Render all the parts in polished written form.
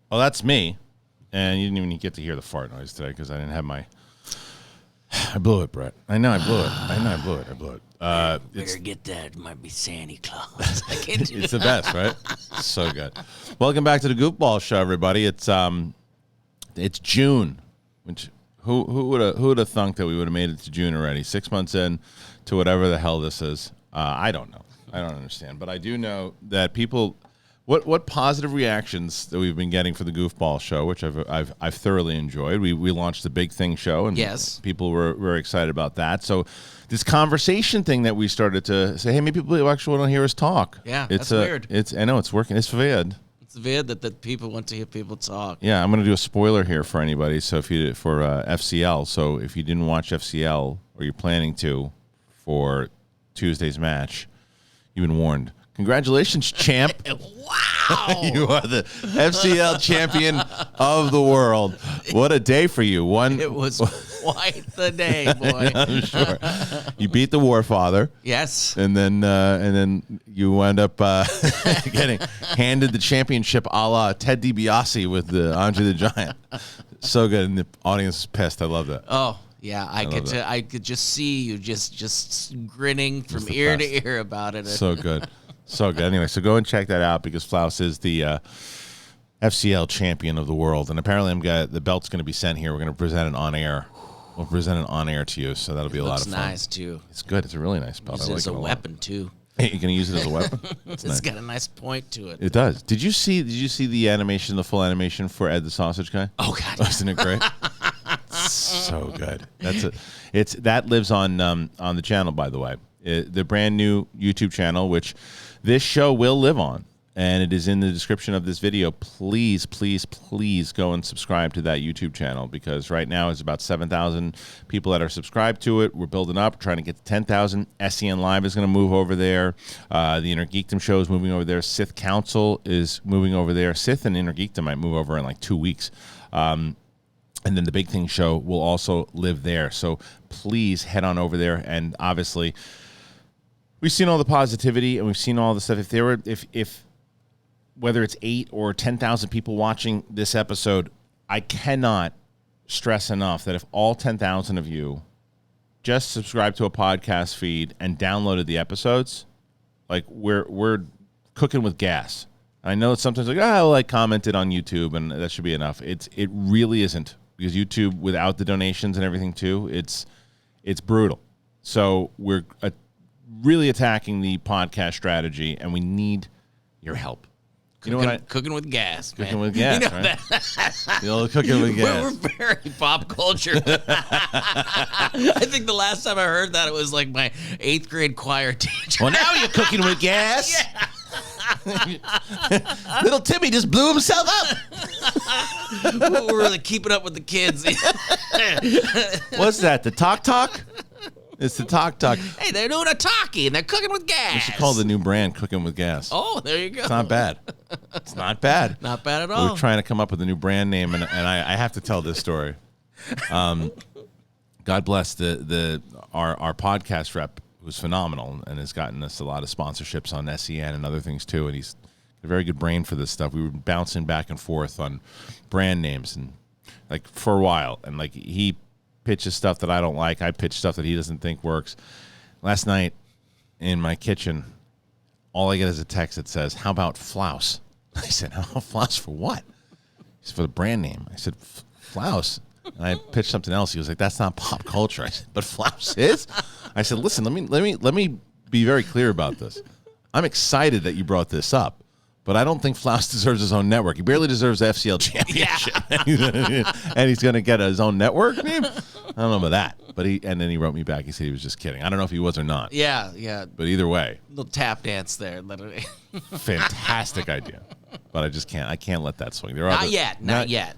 Oh, that's me. And you didn't even get to hear the fart noise today because I didn't have my... I blew it, Brett. I know I blew it. I blew it. Better get that. It might be Santa Claus. It's the best, right? So good. Welcome back to the Goofball Show, everybody. It's June, which who would have thunk that we would have made it to June already? 6 months in to whatever the hell this is. I don't know. I don't understand, but I do know that people. What positive reactions that we've been getting for the Goofball Show, which I've thoroughly enjoyed. We launched the Big Thing show, and yes, people were very excited about that. So this conversation thing that we started to say, hey, maybe people actually want to hear us talk. Yeah, that's weird. I know it's working. It's weird. It's weird that people want to hear people talk. Yeah, I'm going to do a spoiler here for anybody. So for FCL, so if you didn't watch FCL or you're planning to for Tuesday's match, you've been warned. Congratulations, champ. Wow. You are the FCL champion of the world. What a day for you. It was quite the day, boy. I'm sure. You beat the Warfather. Yes. And then you wound up getting handed the championship a la Ted DiBiase with the Andre the Giant. So good. And the audience is pissed. I love that. Oh. Yeah, I could just see you just grinning from ear to ear about it. So good. So good. Anyway, so go and check that out because Flaus is the FCL champion of the world. And apparently the belt's going to be sent here. We're going to present it on air. We'll present it on air to you, so that'll be a lot of fun. It's nice, too. It's good. It's a really nice belt. Use it as a weapon, too. Hey, you're going to use it as a weapon? It's nice. Got a nice point to it. It does. Did you see the animation, the full animation for Ed the Sausage Guy? Oh, God. Wasn't it great? So good. That lives on the channel, by the way. The brand new YouTube channel, which this show will live on, and it is in the description of this video. Please, please, please go and subscribe to that YouTube channel because right now it's about 7,000 people that are subscribed to it. We're building up, trying to get to 10,000. SEN Live is going to move over there. The Inner Geekdom show is moving over there. Sith Council is moving over there. Sith and Inner Geekdom might move over in like 2 weeks. And then the Big Thing show will also live there. So please head on over there. And obviously, we've seen all the positivity and we've seen all the stuff. If whether it's 8 or 10,000 people watching this episode, I cannot stress enough that if all 10,000 of you just subscribed to a podcast feed and downloaded the episodes, like we're cooking with gas. I know it's sometimes like, I commented on YouTube and that should be enough. It really isn't. Because YouTube, without the donations and everything too, it's brutal. So we're really attacking the podcast strategy, and we need your help. Cooking with gas, man. Cooking with gas, you know, right? The old cooking with gas. We're very pop culture. I think the last time I heard that, it was like my 8th grade choir teacher. Well, now you're cooking with gas. Yeah. Little Timmy just blew himself up. We're really keeping up with the kids. What's that? The talk? It's the talk. Hey, they're doing a talkie and they're cooking with gas. We should call the new brand Cooking with Gas. Oh, there you go. It's not bad. It's not bad. Not bad at all. We're trying to come up with a new brand name, and I have to tell this story. God bless our podcast rep, who's phenomenal and has gotten us a lot of sponsorships on SEN and other things too. And he's a very good brain for this stuff. We were bouncing back and forth on brand names and like for a while. And like he pitches stuff that I don't like. I pitch stuff that he doesn't think works. Last night in my kitchen, all I get is a text that says, "How about Flaus?" I said, "How Flaus for what?" He said, "For the brand name." I said, "Flaus." And I pitched something else. He was like, "That's not pop culture." I said, "But Flaus is." I said, "Listen, let me be very clear about this. I'm excited that you brought this up, but I don't think Flaus deserves his own network. He barely deserves the FCL championship, and he's going to get his own network name. I don't know about that." But then he wrote me back. He said he was just kidding. I don't know if he was or not. Yeah. But either way, little tap dance there, literally. Fantastic idea. But I just can't. I can't let that swing. Not yet. Not yet.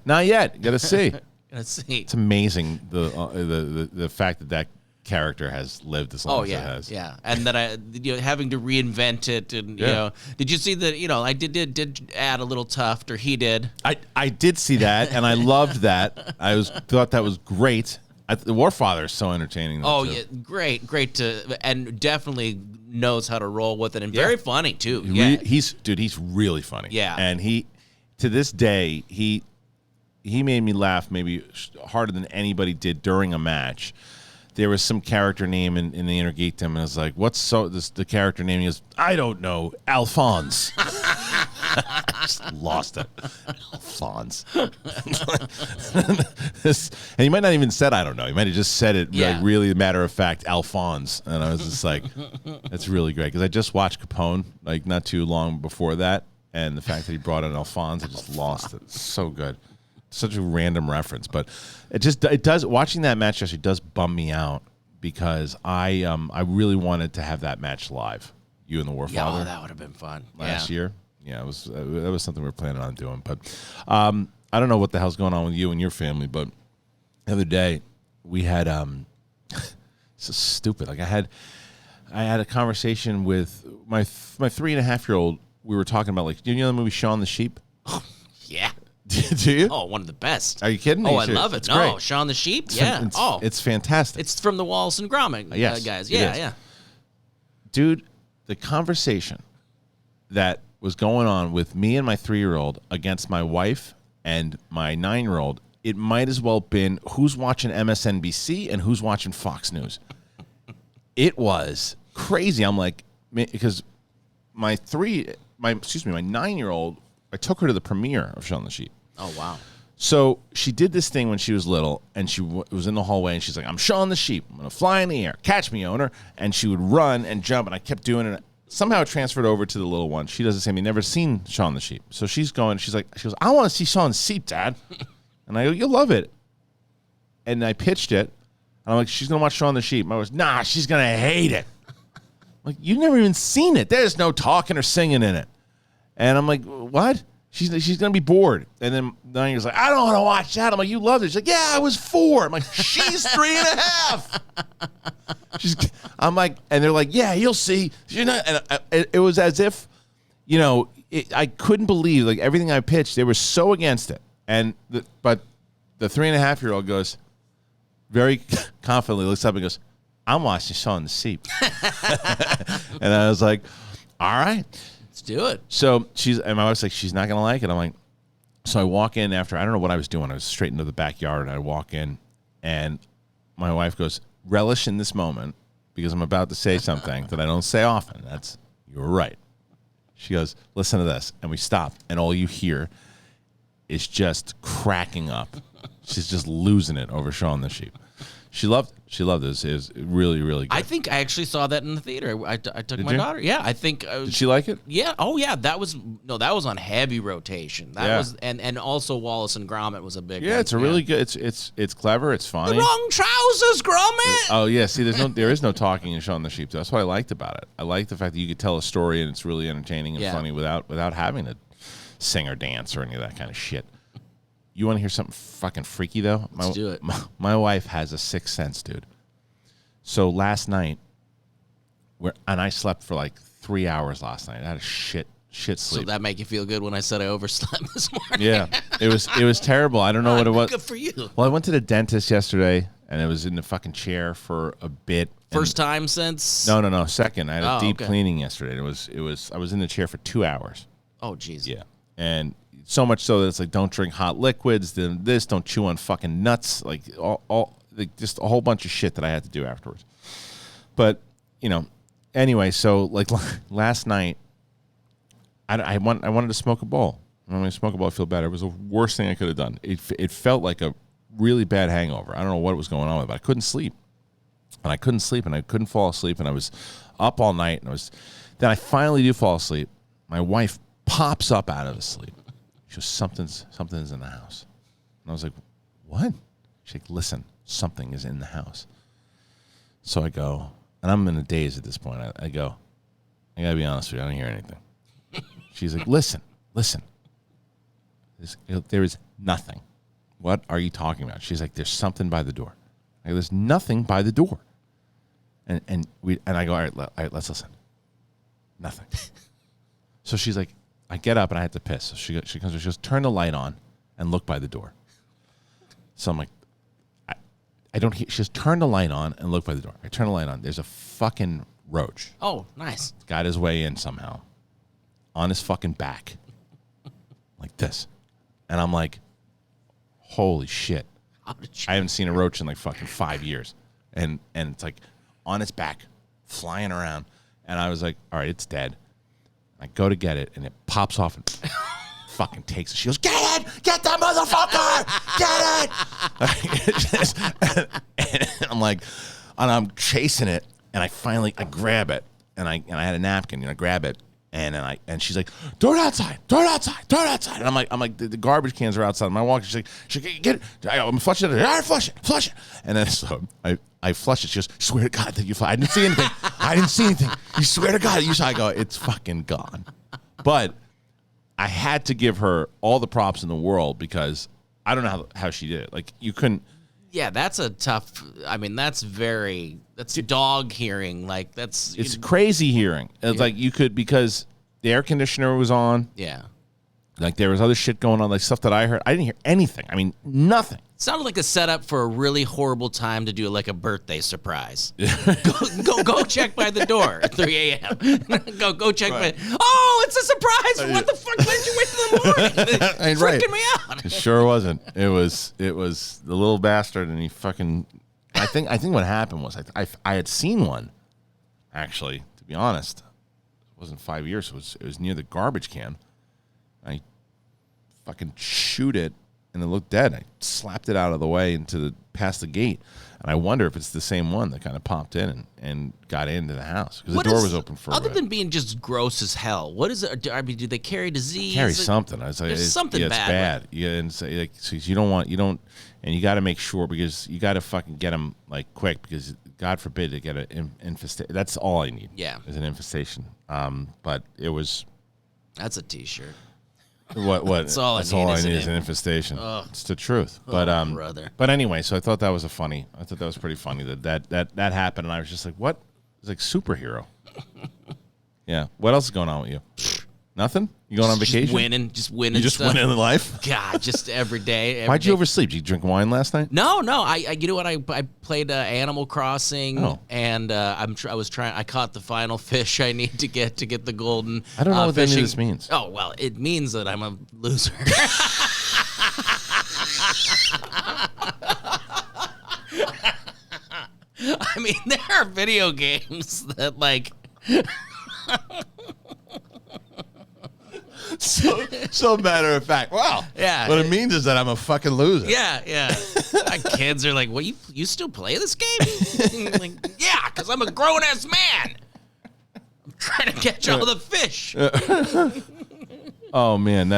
You got to see. It's amazing the fact that character has lived as long as it has. Yeah, and that having to reinvent it, and you know, did you see that? I did add a little tuft, or he did. I did see that, and I loved that. Thought that was great. The Warfather is so entertaining. Oh yeah, great and definitely knows how to roll with it, and very funny too. He's really funny. Yeah, and to this day, he made me laugh maybe harder than anybody did during a match. There was some character name in the Intergeekdom, and I was like, "What's the character name?" He goes, "I don't know, Alphonse." I just lost it, Alphonse. And he might not even said, "I don't know." He might have just said it like really matter of fact, Alphonse. And I was just like, "That's really great," because I just watched Capone like not too long before that, and the fact that he brought in Alphonse, I just lost it. It's so good. Such a random reference, but it does. Watching that match actually does bum me out because I really wanted to have that match live. You and the Warfather. Oh, that would have been fun last year. Yeah, that was something we were planning on doing. But I don't know what the hell's going on with you and your family. But the other day we had so stupid. Like I had a conversation with my 3.5-year-old. We were talking about like, do you know the movie Shaun the Sheep? Yeah. Do you? Oh, one of the best. Are you kidding? Oh, I love it. It's great. Shaun the Sheep? Yeah. It's fantastic. It's from the Wallace and Gromit guys. Yeah. Dude, the conversation that was going on with me and my 3-year-old against my wife and my 9-year-old, it might as well have been who's watching MSNBC and who's watching Fox News. It was crazy. I'm like, because my 9-year-old, I took her to the premiere of Shaun the Sheep. Oh, wow. So she did this thing when she was little, and she was in the hallway, and she's like, "I'm Shaun the Sheep. I'm going to fly in the air. Catch me, owner." And she would run and jump, and I kept doing it. Somehow it transferred over to the little one. She does the same. They've never seen Shaun the Sheep. So she goes, "I want to see Shaun the Sheep, Dad." And I go, "You'll love it." And I pitched it, and I'm like, "She's going to watch Shaun the Sheep." And I was, "Nah, she's going to hate it." I'm like, "You've never even seen it. There's no talking or singing in it." And I'm like, "What?" She's going to be bored. And then 9 years like, "I don't want to watch that." I'm like, "You loved it." She's like, "Yeah, I was 4." I'm like, "She's 3.5." I'm like, and they're like, "Yeah, you'll see." And it was as if, I couldn't believe like everything I pitched. They were so against it. But the 3.5-year-old goes very confidently, looks up and goes, "I'm watching Shaun the Sheep." And I was like, "All right. Let's do it." So my wife's like, "She's not going to like it." I'm like, so I walk in after, I don't know what I was doing. I was straight into the backyard, and I walk in, and my wife goes, "Relish in this moment because I'm about to say something that I don't say often." You're right. She goes, "Listen to this." And we stop, and all you hear is just cracking up. She's just losing it over Shaun the Sheep. She loved it. It was really, really good. I think I actually saw that in the theater. I took my daughter. Yeah, I think. Did she like it? Yeah. Oh, yeah. That was on heavy rotation. That was, and also Wallace and Gromit was a big. Yeah, one. It's a really good. It's clever. It's funny. The wrong trousers, Gromit. Oh yeah. See, there is no talking in Shaun the Sheep. That's what I liked about it. I like the fact that you could tell a story and it's really entertaining and funny without having to sing or dance or any of that kind of shit. You want to hear something fucking freaky though? Let's do it. My wife has a sixth sense, dude. So last night, and I slept for like 3 hours last night. I had a shit sleep. So that make you feel good when I said I overslept this morning? Yeah, it was terrible. I don't know what it was. Good for you. Well, I went to the dentist yesterday, and I was in the fucking chair for a bit. First time since? No. Second, I had a deep okay. cleaning yesterday. It was. I was in the chair for 2 hours. Oh, jeez. Yeah, and so much so that it's like, don't drink hot liquids. Then this, don't chew on fucking nuts. Like just a whole bunch of shit that I had to do afterwards. But anyway, so like last night, I wanted to smoke a bowl. When I smoke a bowl, I feel better. It was the worst thing I could have done. It felt like a really bad hangover. I don't know what was going on with it, but I couldn't sleep. And I couldn't sleep, and I couldn't fall asleep, and I was up all night. And then I finally do fall asleep. My wife pops up out of the sleep. She goes, something's in the house. And I was like, what? She's like, listen, something is in the house. So I go, and I'm in a daze at this point. I go, I got to be honest with you, I don't hear anything. She's like, listen. There is nothing. What are you talking about? She's like, there's something by the door. I go, there's nothing by the door. And I go, all right, let's listen. Nothing. So she's like, I get up and I had to piss. So she comes, she goes, turn the light on and look by the door. So I'm like, I don't hear. She goes, turn the light on and look by the door. I turn the light on. There's a fucking roach. Oh, nice. Got his way in somehow. On his fucking back. like this. And I'm like, holy shit. I haven't seen a roach in like fucking 5 years. And it's like on its back, flying around. And I was like, all right, it's dead. I go to get it, and it pops off and fucking takes it. She goes, get it! Get that motherfucker! Get it! And I'm like, and I'm chasing it, and I grab it, and I had a napkin, I grab it, and she's like, throw it outside, throw it outside, throw it outside. And I'm like, the garbage cans are outside. I'm walking. She's like, get it. I'm flushing it. All right, flush it. And then so I flush it. She goes, swear to God that you flush. I didn't see anything. You swear to God. I go, it's fucking gone. But I had to give her all the props in the world because I don't know how she did it. Like, you couldn't. Yeah, that's a tough. I mean, that's dog hearing. Like, It's crazy hearing. It's like you could, because the air conditioner was on. Yeah. Like, there was other shit going on, like stuff that I heard. I didn't hear anything. I mean, nothing. Sounded like a setup for a really horrible time to do like a birthday surprise. go check by the door at 3 a.m. go check by. Oh, it's a surprise! What the fuck? Why'd you wait till the morning? Freaking me out. It sure wasn't. It was the little bastard, and he fucking. I think what happened was I had seen one, actually. To be honest, it wasn't 5 years. It was near the garbage can. I fucking shoot it. And it looked dead. I slapped it out of the way past the gate, and I wonder if it's the same one that kind of popped in and got into the house because the door was open for. Other than being just gross as hell, what is it? I mean, do they carry disease? Carry something. There's something bad. It's bad. Yeah, and so, like, so you don't, and you got to make sure because you got to fucking get them like quick because God forbid they get an infestation. That's all I need. Yeah, is an infestation. But it was. That's a T-shirt. What? That's all I need is an infestation. It's the truth. But brother. But anyway, so I thought that was pretty funny that happened, and I was just like, what? It's like superhero. Yeah. What else is going on with you? Nothing? You going on vacation? Just winning. You just stuff. winning in life? God, just every day. Why'd you oversleep? Did you drink wine last night? No. I you know what? I played Animal Crossing, and I caught the final fish I need to get the golden. I don't know what fishing. any of this means. Oh well, it means that I'm a loser. I mean, there are video games that like. So matter of fact. Wow. Yeah. What it means is that I'm a fucking loser. Yeah. My kids are like, "What? You still play this game?" I'm like, yeah, because I'm a grown ass man. I'm trying to catch all the fish. Oh man,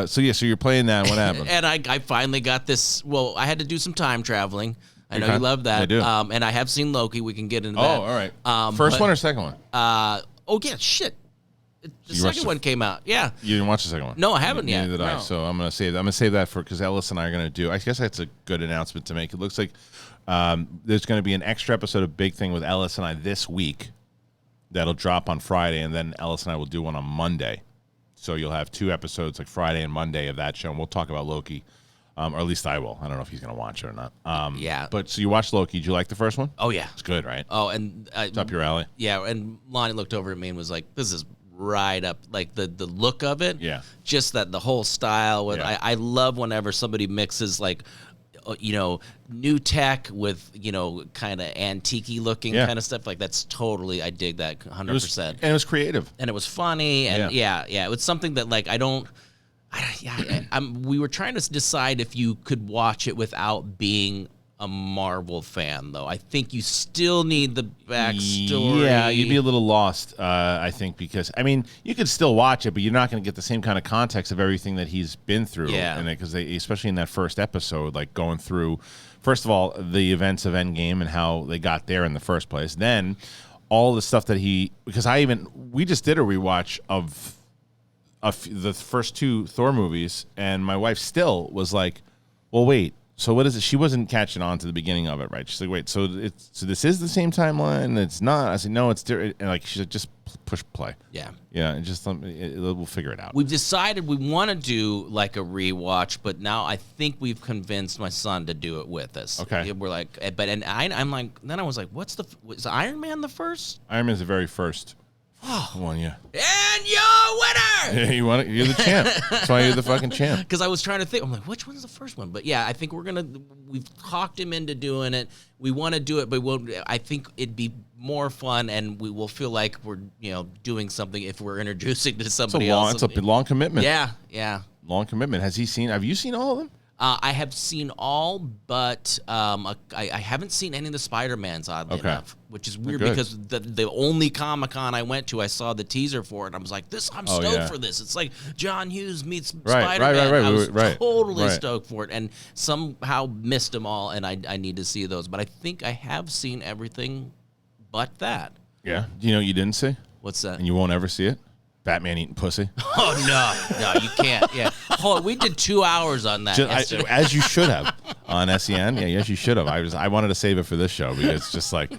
so you're playing that. What happened? And I finally got this. Well, I had to do some time traveling. I know Okay. you love that. I do. And I have seen Loki. We can get into that. Oh, all right. First one or second one? Oh yeah, shit. The second one came out. Yeah. You didn't watch the second one? No, I haven't yet. Neither did I. No. So I'm gonna save that for because Ellis and I are gonna do. I guess that's a good announcement to make. It looks like there's gonna be an extra episode of Big Thing with Ellis and I this week. That'll drop on Friday, and then Ellis and I will do one on Monday. So you'll have 2 episodes, like Friday and Monday, of that show, and we'll talk about Loki. Or at least I will. I don't know if he's gonna watch it or not. Yeah. But so you watched Loki. Did you like the first one? Oh yeah. It's good, right? Oh, and It's up your alley. Yeah, and Lonnie looked over at me and was like, "This is right up, like the look of it." Yeah. Just that the whole style. With Yeah. I love whenever somebody mixes like, new tech with kind of antique-y looking kind of stuff. Like that's totally. I dig that 100%. And it was creative. And it was funny. And yeah, it was something that like we were trying to decide if you could watch it without being a Marvel fan, though. I think you still need the backstory. Yeah, you'd be a little lost, I think, because, I mean, you could still watch it, but you're not going to get the same kind of context of everything that he's been through. Yeah. And because especially in that first episode, like going through, first of all, the events of Endgame and how they got there in the first place. Then all the stuff that because we just did a rewatch of the first 2 Thor movies, and my wife still was like, well, wait. So what is it? She wasn't catching on to the beginning of it, right? She's like, wait, so this is the same timeline? It's not. I said, no, it's different. And like, she's like, just push play. Yeah. Yeah, and just we'll figure it out. We've decided we want to do like a rewatch, but now I think we've convinced my son to do it with us. Okay. We're like, I'm like, then I was like, was Iron Man the first? Iron Man's the very first Won you. And you're winner! Yeah, you won it. You're the champ. That's why you're the fucking champ. Because I was trying to think. I'm like, which one's the first one? But yeah, I think we've talked him into doing it. We want to do it, but I think it'd be more fun, and we will feel like we're, doing something if we're introducing to somebody else. It's a long commitment. Yeah. Long commitment. Have you seen all of them? I have seen all, but I haven't seen any of the Spider-Mans, oddly enough, which is weird because the only Comic-Con I went to, I saw the teaser for it, and I was like, I'm stoked for this. It's like John Hughes meets Spider-Man. Right. I was totally stoked for it, and somehow missed them all, and I need to see those. But I think I have seen everything but that. Yeah. Do you know what you didn't see? What's that? And you won't ever see it? Batman eating pussy. Oh, no, you can't. Yeah. We did 2 hours on that yesterday. As you should have on SEN. Yeah, yes, you should have. I wanted to save it for this show because it's just like,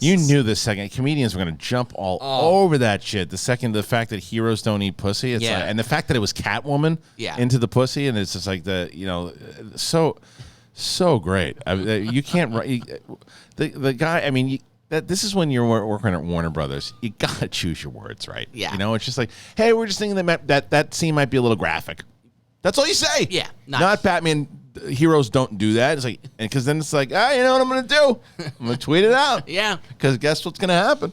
you knew the second comedians were going to jump all over that shit. The fact that heroes don't eat pussy. It's like, and the fact that it was Catwoman into the pussy. And it's just like so great. You can't write. The guy, I mean, this is when you're working at Warner Brothers. You gotta choose your words, right? Yeah. It's just like, hey, we're just thinking that scene might be a little graphic. That's all you say. Yeah. Not Batman. Heroes don't do that. It's like, and because then it's like, you know what I'm gonna do? I'm gonna tweet it out. Yeah. Because guess what's gonna happen?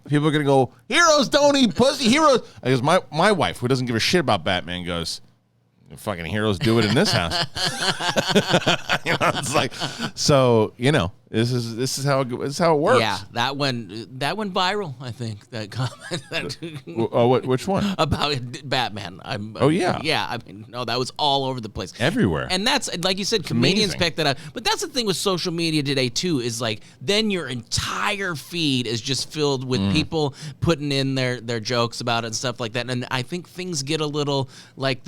People are gonna go, heroes don't eat pussy. Heroes. Because my wife, who doesn't give a shit about Batman, goes, fucking heroes do it in this house. It's like, so this is how it works. Yeah, that went viral. I think that comment. Which one? About Batman. Yeah. I mean, no, that was all over the place, everywhere. And that's like you said, comedians picked that up. But that's the thing with social media today too. Is like then your entire feed is just filled with people putting in their jokes about it and stuff like that. And I think things get a little like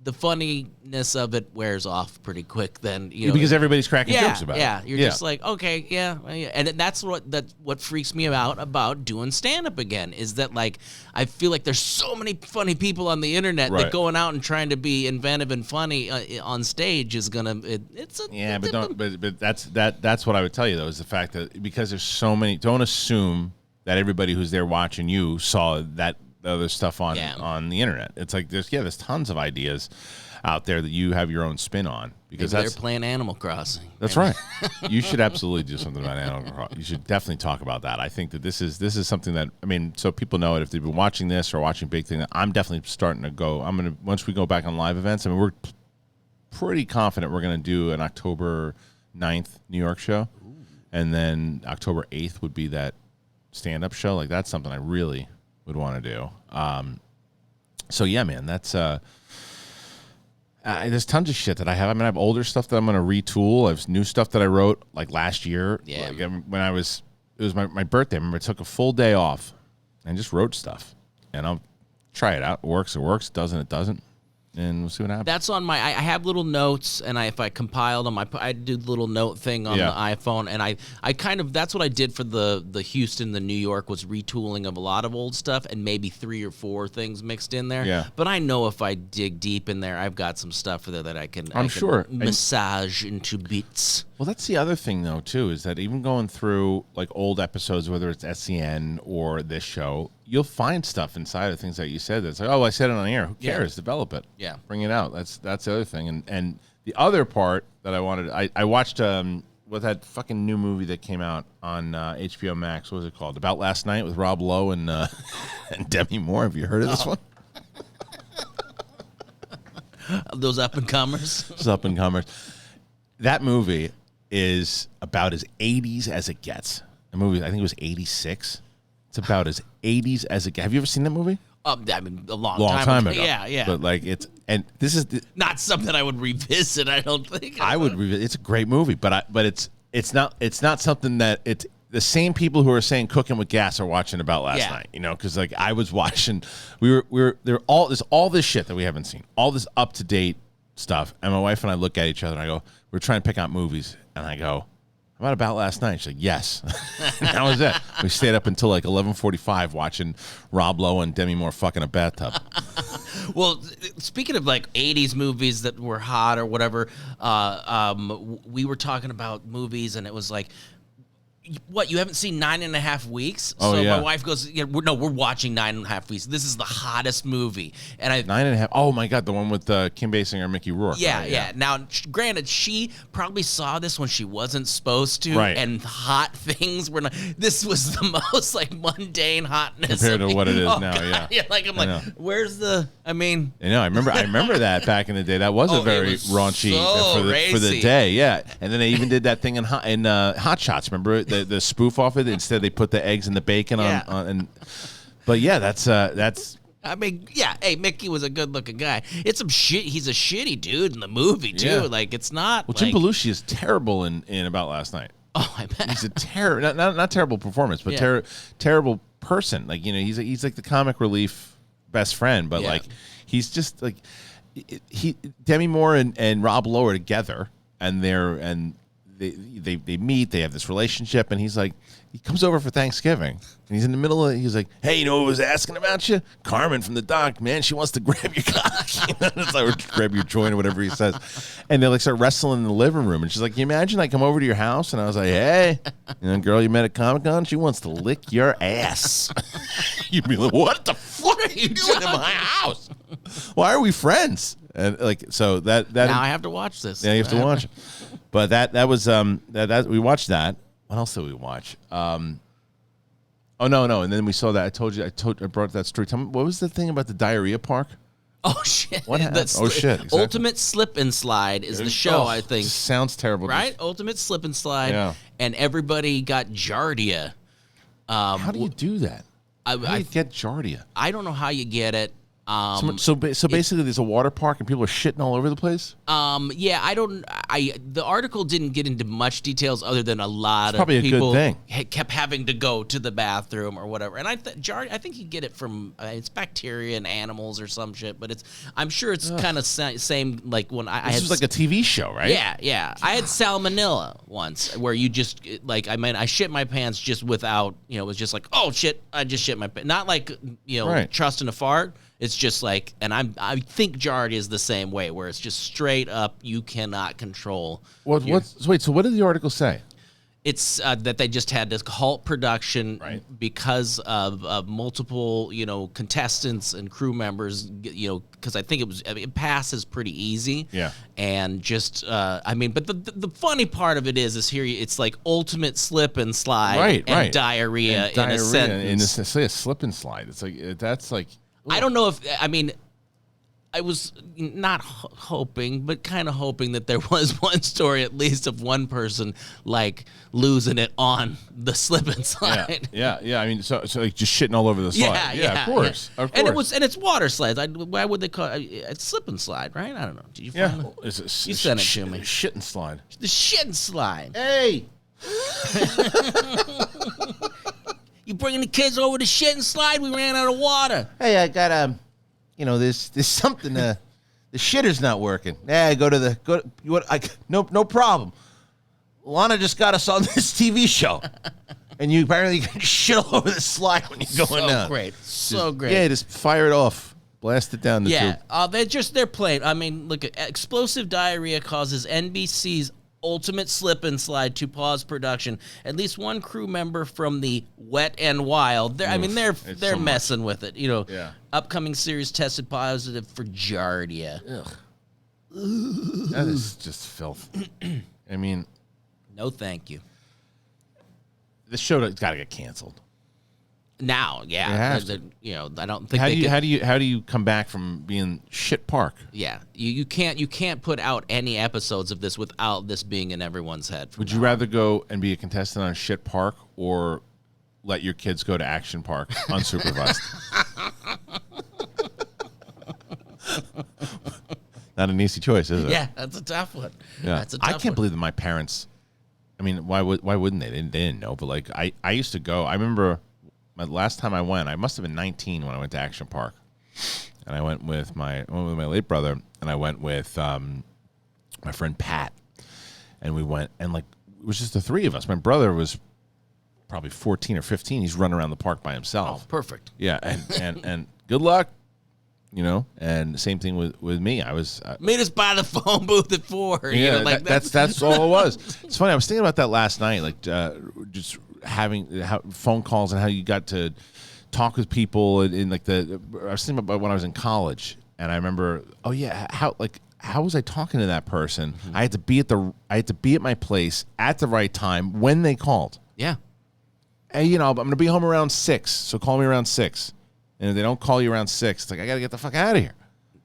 the funniness of it wears off pretty quick then, because everybody's cracking jokes about it. Yeah, you're just like, okay, yeah. And that's what freaks me out about doing stand-up again, is that, like, I feel like there's so many funny people on the internet that going out and trying to be inventive and funny on stage is gonna, but that's what I would tell you, though, is the fact that because there's so many, don't assume that everybody who's there watching you saw that other stuff on the internet. It's like there's tons of ideas out there that you have your own spin on, because maybe they're playing Animal Crossing. That's right. You should absolutely do something about Animal Crossing. You should definitely talk about that. I think that this is something that, I mean, so people know it if they've been watching this or watching Big Thing. I'm definitely starting to go. Once we go back on live events. I mean, we're pretty confident we're gonna do an October 9th New York show. Ooh. And then October 8th would be that stand-up show. Like, that's something I really would want to do. So yeah, man, that's there's tons of shit that I have. I mean, I have older stuff that I'm going to retool. I have new stuff that I wrote like last year. Yeah. Like, when it was my birthday. I remember I took a full day off and just wrote stuff, and I'll try it out. It works. Doesn't. It doesn't. And we'll see what happens. That's on I have little notes, and if I compiled them, I did the little note thing on the iPhone, and I kind of, that's what I did for the Houston, the New York, was retooling of a lot of old stuff, and maybe 3 or 4 things mixed in there. Yeah. But I know if I dig deep in there, I've got some stuff there that I can massage into bits. Well, that's the other thing, though, too, is that even going through like old episodes, whether it's SCN or this show, you'll find stuff inside of things that you said that's like, oh, I said it on the air. Who cares? Develop it. Yeah. Bring it out. That's the other thing. And the other part that I wanted, I watched what that fucking new movie that came out on HBO Max. What was it called? About Last Night with Rob Lowe and Demi Moore. Have you heard of this one? Those up-and-comers. Those up-and-comers. That movie is about as 80s as it gets. The movie, I think it was 86. It's about as 80s as it gets. Have you ever seen that movie? I mean, a long time ago. Yeah. But like this is not something I would revisit. I don't think I would revisit. It's a great movie, but it's not something that it's the same people who are saying Cooking with Gas are watching About Last Night. Because like I was watching, there's all this shit that we haven't seen, all this up to date stuff, and my wife and I look at each other and I go, we're trying to pick out movies, and I go, About Last Night? She's like, yes. That was it. We stayed up until like 11:45 watching Rob Lowe and Demi Moore fucking a bathtub. Well, speaking of like 80s movies that were hot or whatever, we were talking about movies, and it was like, What, you haven't seen 9.5 Weeks? Oh, so yeah. my wife goes, we're watching 9.5 Weeks. This is the hottest movie. And 9.5. Oh my God, the one with Kim Basinger and Mickey Rourke. Yeah, right? yeah. Now, granted, she probably saw this when she wasn't supposed to, Right. and hot things were not. This was the most like mundane hotness Compared to what it is now. God. Yeah. Like I'm like, where's the? I mean, I know. I remember that back in the day. That was a it very was raunchy so for the racy. day. Yeah, and then they even did that thing in Hot Shots. Remember the spoof off it? Instead, they put the eggs and the bacon Yeah. on. But yeah, that's. I mean, yeah. Hey, Mickey was a good-looking guy. It's some shit. He's a shitty dude in the movie too. Yeah. Like it's not. Well, like, Jim Belushi is terrible in About Last Night. Oh, I bet. He's a not terrible performance, but Yeah. terrible person. Like he's like the comic relief best friend, but Yeah. like he's just like Demi Moore and Rob Lowe are together, and they meet. They have this relationship, and he comes over for Thanksgiving, and he's in the middle of. He's like, "Hey, you know who was asking about you? Carmen from the dock, man. She wants to grab your cock, it's like, or grab your joint, or whatever he says." And they like start wrestling in the living room, and she's like, "Can you imagine I come over to your house?" And I was like, "Hey, girl you met at Comic-Con, she wants to lick your ass." You'd be like, "What the fuck are you doing in my house? Why are we friends?" And like, so that Now I have to watch this. yeah, you have to watch it. But that was that we watched that. What else did we watch? Oh no, and then we saw that. I brought that story. Tell me, what was the thing about the diarrhea park? Oh shit! What happened? Oh shit! Exactly. Ultimate Slip and Slide is the show, I think. Sounds terrible. Right? Ultimate Slip and Slide. Yeah. And everybody got Giardia. How do you do that? How do you get Giardia? I don't know how you get it. So basically, there's a water park and people are shitting all over the place. Yeah, the article didn't get into much details other than a lot of probably a good people thing. Kept having to go to the bathroom or whatever. And I think you get it from it's bacteria and animals or some shit. But I'm sure it's kind of same like when I This had was like a TV show, right? Yeah. I had salmonella once where you just like I shit my pants just without it was just like, oh shit, I just shit my pants. Not like Right. trusting a fart. It's just like, and I think Giardia is the same way, where it's just straight up, you cannot control. Wait, so what did the article say? It's that they just had to halt production Right. because of multiple, contestants and crew members, because I think it passes pretty easy. Yeah. And just, but the funny part of it is here it's like ultimate slip and slide and diarrhea in a sentence. Say a slip and slide. It's like, that's like. I don't know if I was not hoping, but kind of hoping that there was one story at least of one person like losing it on the slip and slide. Yeah. I mean, so like just shitting all over the slide. Yeah, of course. And it's water slides. Why would they call it? It's slip and slide, right? I don't know. Did you find it? You sent it to me. Shit and slide. The shit and slide. Hey. You bringing the kids over to shit and slide? We ran out of water. Hey, I got there's something. The shitter's not working. Yeah, no problem. Lana just got us on this TV show, and you apparently can shit all over the slide when you're going down. So great. Yeah, just fire it off, blast it down the tube. Yeah, they're playing. I mean, look, explosive diarrhea causes NBC's Ultimate Slip and Slide to pause production. At least one crew member from the Wet and Wild. They're so messing with it. Yeah. Upcoming series tested positive for Giardia. Ugh. That is just filth. I mean, no, thank you. the show's got to get canceled. Now, yeah, It has to. I don't think How do you come back from being shit park? Yeah, you can't put out any episodes of this without this being in everyone's head. Would you rather go and be a contestant on shit park or let your kids go to Action Park unsupervised? Not an easy choice, is it? Yeah, that's a tough one. Yeah. That's a tough I can't believe that my parents. I mean, why wouldn't they? They didn't know, but like I used to go. I remember my last time I went. I must have been 19 when I went to Action Park, and I went with my late brother, and I went with my friend Pat, and we went, and like it was just the three of us. My brother was probably 14 or 15. He's running around the park by himself. Oh, perfect. Yeah, and good luck. And same thing with me. I was Meet us by the phone booth at 4. yeah, that's all it was. It's funny. I was thinking about that last night. Like just having phone calls and how you got to talk with people in like I was thinking about when I was in college, and I remember, oh yeah, how was I talking to that person? Mm-hmm. I had to be at my place at the right time when they called. Yeah. Hey, I'm going to be home around 6, so call me around 6. And if they don't call you around 6, it's like, I got to get the fuck out of here.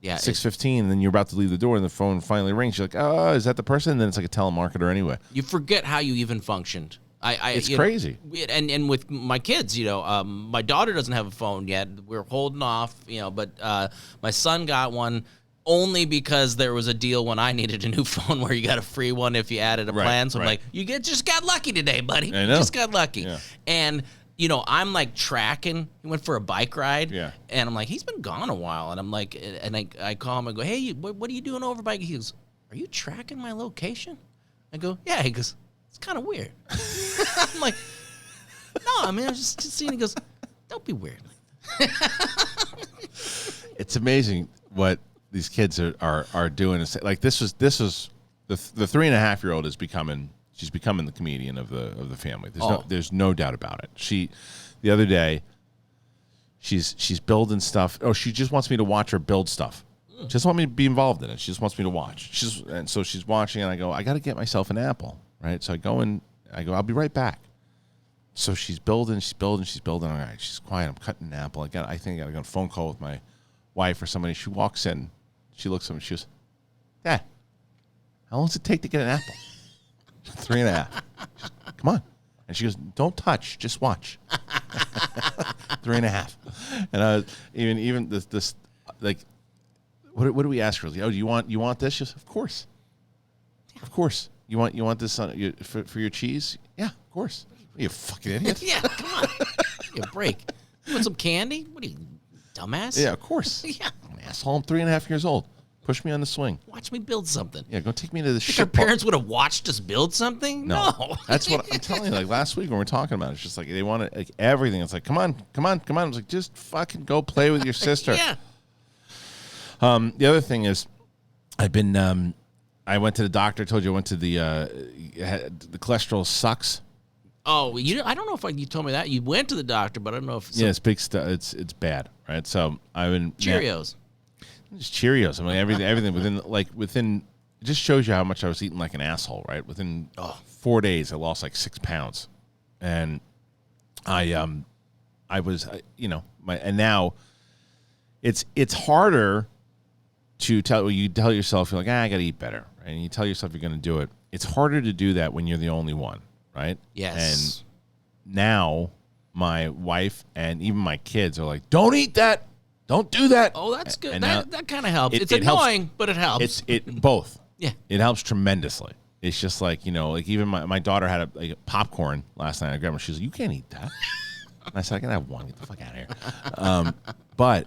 Yeah. 6:15, and then you're about to leave the door, and the phone finally rings. You're like, oh, is that the person? And then it's like a telemarketer anyway. You forget how you even functioned. It's crazy. And with my kids, my daughter doesn't have a phone yet. We're holding off, but my son got one only because there was a deal when I needed a new phone where you got a free one if you added a plan. So I'm like, just got lucky today, buddy. I know. Just got lucky. Yeah. And, I'm like tracking. He went for a bike ride. Yeah. And I'm like, he's been gone a while. And I'm like, and I call him and go, hey, what are you doing over bike? He goes, are you tracking my location? I go, yeah. He goes, it's kind of weird. I'm like, no, I mean, I was just seeing. He goes, don't be weird. It's amazing what these kids are doing. Like this was the 3.5-year-old is becoming the comedian of the family. There's no doubt about it. The other day, she's building stuff. Oh, she just wants me to watch her build stuff. She doesn't want me to be involved in it. She just wants me to watch. And so she's watching, and I go, I got to get myself an apple, right? So I go, I'll be right back. So she's building. All right, she's quiet. I'm cutting an apple. I think I got a phone call with my wife or somebody. She walks in. She looks at me. She goes, Dad, how long does it take to get an apple? 3.5. Goes, come on. And she goes, don't touch, just watch. 3.5. And even this like, what do we ask her? Like, oh, do you want this? She goes, of course. Of course. You want this for your cheese? Yeah, of course. Are you a fucking idiot? Yeah, come on. Give me a break. You want some candy? What are you, dumbass? Yeah, of course. Yeah. I'm an asshole. I'm 3.5 years old. Push me on the swing. Watch me build something. Yeah, go take me to the shit. Our parents would have watched us build something? No. That's what I'm telling you. Like last week when we were talking about it, it's just like they want like everything. It's like, come on. I was like, just fucking go play with your sister. Yeah. The other thing is, I went to the doctor. I told you I went to the cholesterol sucks. Oh, I don't know if you told me that. You went to the doctor, but I don't know if... Yeah, it's big stuff. It's bad, right? So I've been... Cheerios. Just Cheerios. I mean, everything within... It just shows you how much I was eating like an asshole, right? Within 4 days, I lost like 6 pounds. And I was, and now it's harder to tell yourself, you're like, I got to eat better, right? And you tell yourself you're going to do it. It's harder to do that when you're the only one, right? Yes. And now my wife and even my kids are like, don't eat that. Don't do that. Oh, that's good. That kind of helps. It's annoying, helps. But it helps. It both. Yeah. It helps tremendously. It's just like, like even my daughter had a popcorn last night. I grabbed her. She was like, you can't eat that. And I said, I can have one. Get the fuck out of here. But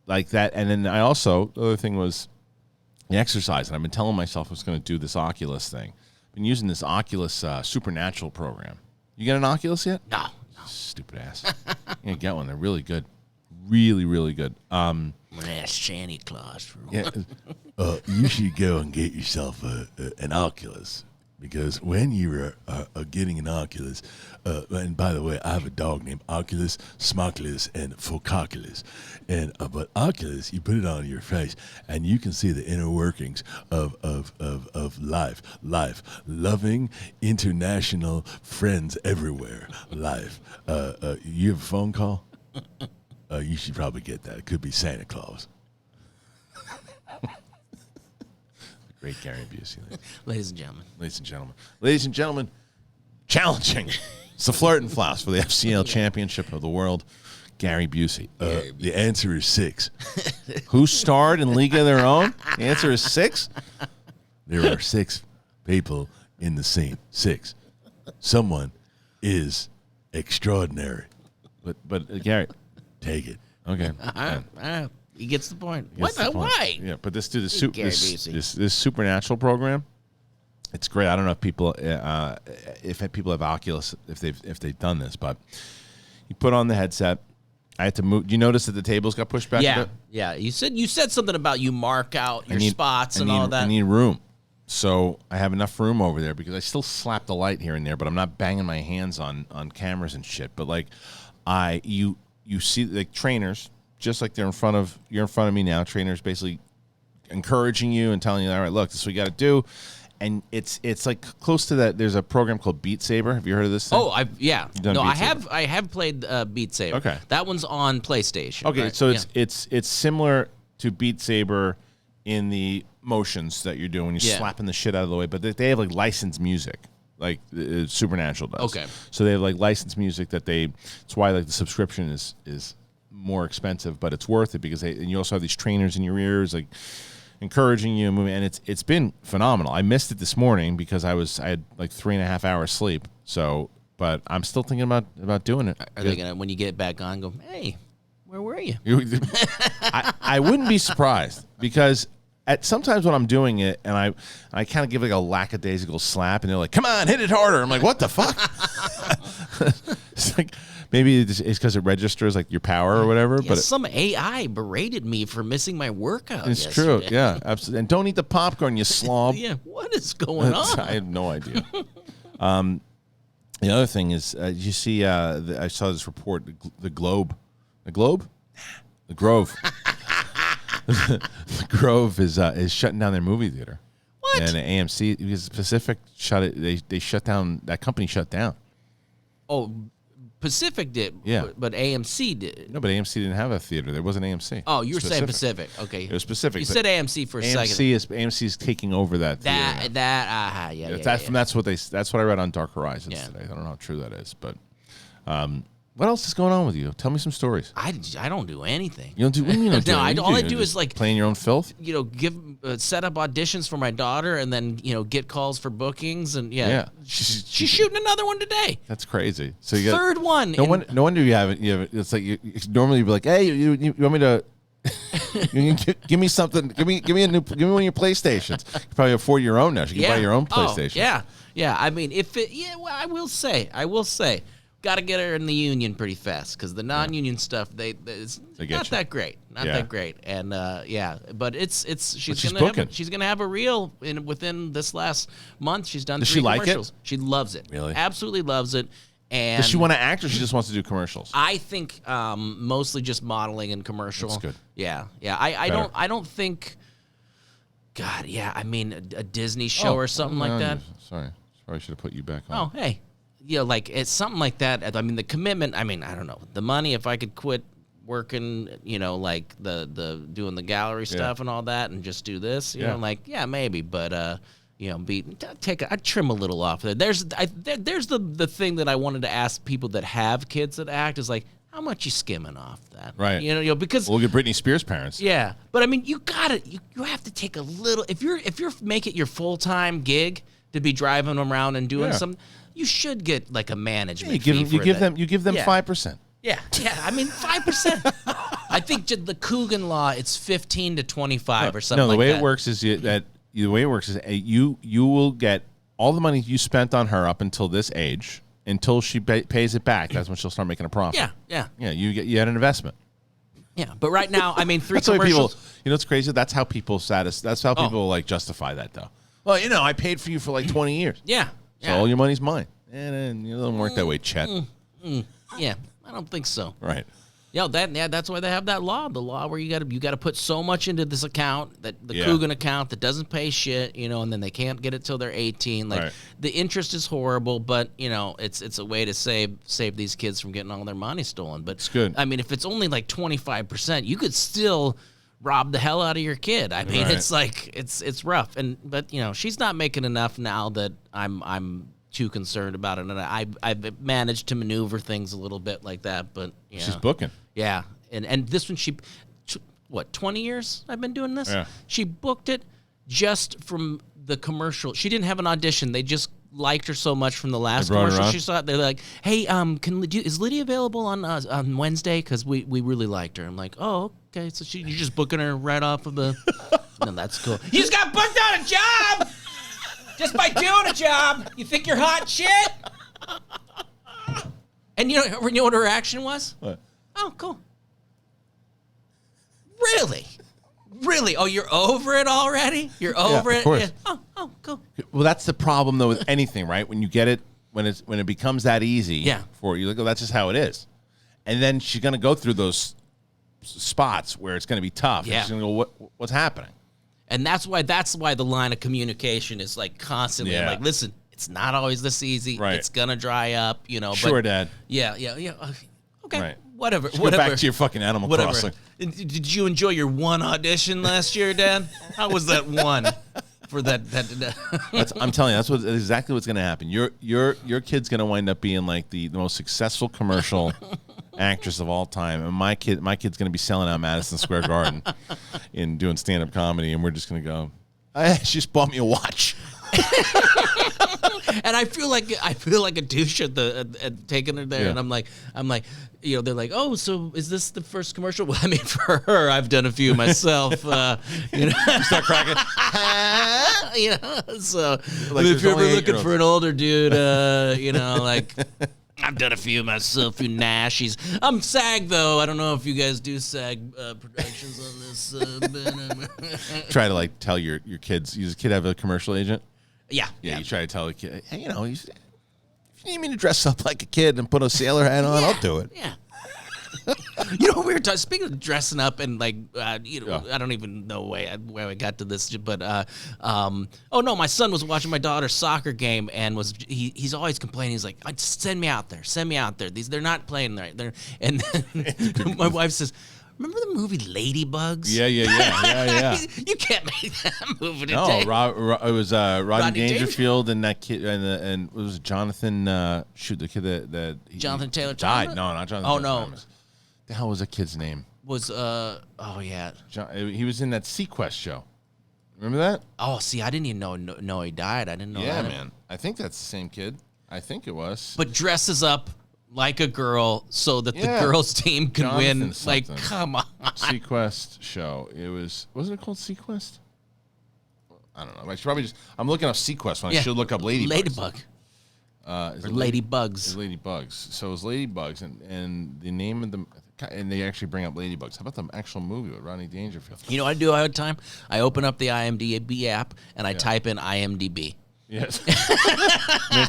like that. And then the other thing was the exercise. And I've been telling myself I was going to do this Oculus thing. I've been using this Oculus Supernatural program. You get an Oculus yet? No. Stupid ass. You can get one. They're really good. Really, really good. That's Shanty Claus. Yeah. You should go and get yourself an Oculus, because when you are getting an Oculus, and by the way, I have a dog named Oculus, Smoculus, and Fococulus, and but Oculus, you put it on your face, and you can see the inner workings of life, loving international friends everywhere, life. You have a phone call? You should probably get that. It could be Santa Claus. Great Gary Busey. Ladies and gentlemen, challenging. It's the Flirt and Flouse for the FCL Championship of the World. Gary Busey. The answer is 6. Who starred in League of Their Own? The answer is 6. There are 6 people in the scene. 6. Someone is extraordinary. But Gary, take it. Okay. He gets the point. Why? Yeah, but this Supernatural program, it's great. I don't know if people have Oculus, if they've done this, but you put on the headset. I had to move. Do you notice that the tables got pushed back? Yeah, yeah. You said something about you mark out your spots and all that. I need room. So I have enough room over there because I still slap the light here and there, but I'm not banging my hands on cameras and shit. But like, you see like trainers, just like you're in front of me now. Trainers basically encouraging you and telling you, all right, look, this is what you got to do. And it's like close to that. There's a program called Beat Saber. Have you heard of this thing? Oh, I Saber? have played Beat Saber. Okay, that one's on PlayStation. Okay, right? so it's similar to Beat Saber in the motions that you're doing. You're slapping the shit out of the way, but they have like licensed music, like Supernatural does. Okay, so they have like licensed music that it's why like the subscription is more expensive, but it's worth it because and you also have these trainers in your ears like encouraging you and moving, and it's been phenomenal. I missed it this morning because I had like 3.5 hours sleep. So, but I'm still thinking about doing it. Are they gonna, when you get back on, go, hey, where were you? I wouldn't be surprised because sometimes when I'm doing it and I kind of give like a lackadaisical slap and they're like, come on, hit it harder. I'm like, what the fuck? It's like, maybe it's because it registers like your power or whatever. Yeah, but some AI berated me for missing my workout. It's yesterday. true, yeah, absolutely. And don't eat the popcorn, you slob. Yeah, what is going on? I have no idea. The other thing is, you see, I saw this report, the Grove. The Grove is shutting down their movie theater. What? And AMC, because Pacific shut it. They shut down. That company shut down. Oh, Pacific did. Yeah. But AMC did. No, but AMC didn't have a theater. There wasn't AMC. Oh, you were saying Pacific. Okay. It was Pacific. You said AMC for a second. AMC is taking over that theater. That's what I read on Dark Horizons today. I don't know how true that is, but what else is going on with you? Tell me some stories. I don't do anything. You don't do anything? No, all I do is like playing your own filth. Set up auditions for my daughter, and then get calls for bookings, and she's shooting another one today. That's crazy. So you got third one. No wonder you have it. It's like you normally be like, hey, you want me to give me something? Give me one of your PlayStations. You probably afford your own now. You can buy your own PlayStation. Yeah. I mean, I will say. Got to get her in the union pretty fast because the non-union stuff it's not that great, that great, and but she's gonna have a reel within this last month. She's done. Does 3 she like commercials. it? She loves it. Really, absolutely loves it. And does she want to act or she just wants to do commercials? I think mostly just modeling and commercial. That's good. Yeah. I don't think. God, yeah. I mean, a Disney show or something like that. Sorry, probably should have put you back on. Oh, hey. Like it's something like that. I mean, the commitment. I mean, I don't know the money. If I could quit working, like the doing the gallery stuff and all that, and just do this, maybe. But I'd trim a little off there. There's the thing that I wanted to ask people that have kids that act is like, how much you skimming off that, right? Because look at Britney Spears' parents. Yeah, but I mean, you have to take a little. If you're make it your full-time gig to be driving around and doing something. You should get like a management fee. You give them 5%. Yeah. I mean 5%. I think the Coogan law it's 15 to 25 or something. No, the way it works is you will get all the money you spent on her up until this age until she pays it back. That's when she'll start making a profit. Yeah. You had an investment. Yeah, but right now, I mean, 3 that's commercials. People, it's crazy. That's how people like justify that though. Well, I paid for you for like 20 years. Yeah. So all your money's mine. And it doesn't work that way, Chet. Yeah, I don't think so. Right. That's why they have that law. The law where you got to put so much into this account, the Coogan account that doesn't pay shit, and then they can't get it till they're 18. Like the interest is horrible, but it's a way to save these kids from getting all their money stolen. But it's good. I mean, if it's only like 25%, you could still rob the hell out of your kid. I mean, it's like it's rough. But she's not making enough now that I'm too concerned about it, and I've managed to maneuver things a little bit like that. But she's booking. Yeah, and this one 20 years I've been doing this. Yeah. She booked it just from the commercial. She didn't have an audition. They just liked her so much from the last commercial she saw. They're like, "Hey, is Lydia available on Wednesday? Because we really liked her." I'm like, "Oh, okay." So you're just booking her right off of the. No, that's cool. You just got booked on a job. Just by doing a job, you think you're hot shit? And you know what her reaction was? What? Oh, cool. Really? Oh, you're over it already? You're over it? Of course. Yeah. Oh, Well, that's the problem though with anything, right? When you get it, when it becomes that easy for you, like, oh, that's just how it is. And then she's going to go through those spots where it's going to be tough. Yeah. And she's going to go, what's happening? And that's why the line of communication is like constantly like, listen, it's not always this easy. Right. It's going to dry up, you know. Sure, but, Dad. Yeah. Okay. Right. Whatever. Go back to your fucking Animal Crossing. Did you enjoy your one audition last year, Dad? How was that one? For that I'm telling you, that's exactly what's going to happen. Your kid's going to wind up being like the most successful commercial actress of all time, and my kid's going to be selling out Madison Square Garden and doing stand-up comedy, and we're just going to go, she just bought me a watch. And I feel like a douche at taking her there, and I'm like, you know, they're like, oh, so is this the first commercial? Well, I mean, for her, I've done a few myself. You know, Start cracking. You know, so Like, if you're ever only looking 8-year-olds. for an older dude, you know, like. I've done a few myself, a few Nashies. I'm SAG, though. I don't know if you guys do SAG productions on this. Try to like tell your kids. Does your kid have a commercial agent? Yeah. You try to tell the kid, hey, you know, if you need me to dress up like a kid and put a sailor hat on, I'll do it. Yeah. You know, we were talking. Speaking of dressing up and like, you know, I don't even know where I got to this, but oh no, my son was watching my daughter's soccer game and he's always complaining. He's like, send me out there. They're not playing right. And then my wife says, remember the movie Ladybugs? Yeah. You can't make that movie today. No, it was Rodney Dangerfield and that kid, and it was Jonathan. The kid that Jonathan Taylor died. Thomas? No, not Jonathan. Oh Taylor no, Thomas. The hell was that kid's name? Was oh yeah. He was in that Sequest show. Remember that? Oh, see, I didn't even know he died. I didn't know that. Yeah, man. I think that's the same kid. I think it was. But dresses up like a girl so that the girls' team can Jonathan win. something. Like, come on. Sequest show. Wasn't it called Sequest? I don't know. I should probably I'm looking up Sequest when I should look up Ladybugs. Ladybug. Or Ladybugs. It's Ladybugs. So it was Ladybugs, and the name of them, and they actually bring up Ladybugs. How about the actual movie with Rodney Dangerfield? You know what I do all the time? I open up the IMDb app and I type in IMDb. Yes.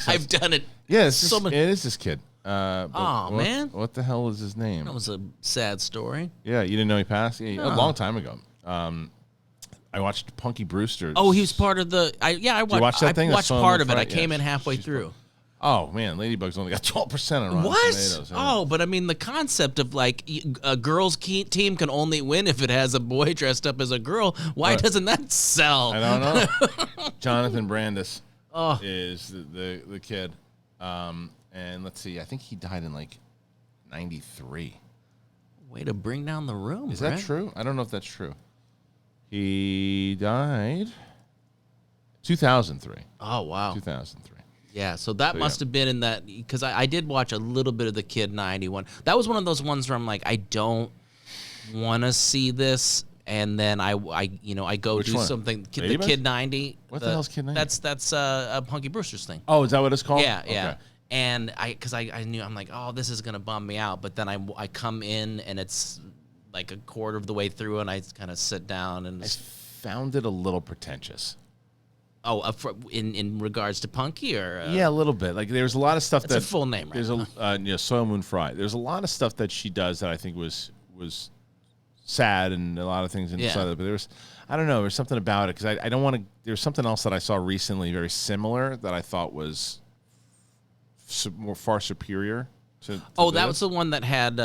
I've done it. Yeah, it is this kid. Man. What the hell is his name? That was a sad story. Yeah, you didn't know he passed? Yeah, a long time ago. I watched Punky Brewster. Oh, he was part of the. I watch that thing? I watched part of it. I came in halfway through. Oh man, Ladybug's only got 12% on Rotten Tomatoes. Oh, but I mean the concept of like a girl's team can only win if it has a boy dressed up as a girl. Why doesn't that sell? I don't know. Jonathan Brandis is the kid, and let's see. I think he died in like '93. Way to bring down the room. Is that true? I don't know if that's true. He died 2003. Oh wow, 2003. Yeah, so that must have been in that, because I did watch a little bit of the Kid 91. That was one of those ones where I'm like, I don't want to see this, and then I go Which do one? something. Ladybugs? The Kid 90. What the hell's Kid 90? That's Punky Brewster's thing. Oh, is that what it's called? Yeah, Okay. yeah. And because I knew, I'm like, oh, this is gonna bum me out. But then I come in and it's like a quarter of the way through, and I kind of sit down and I found it a little pretentious. Oh, in regards to Punky, or yeah, a little bit. Like there's a lot of stuff that's a full name, right? There's Soil Moon Frye. There's a lot of stuff that she does that I think was sad, and a lot of things inside of it. But I don't know, there's something about it, because I don't want to. There's something else that I saw recently, very similar, that I thought was far superior. That was the one that had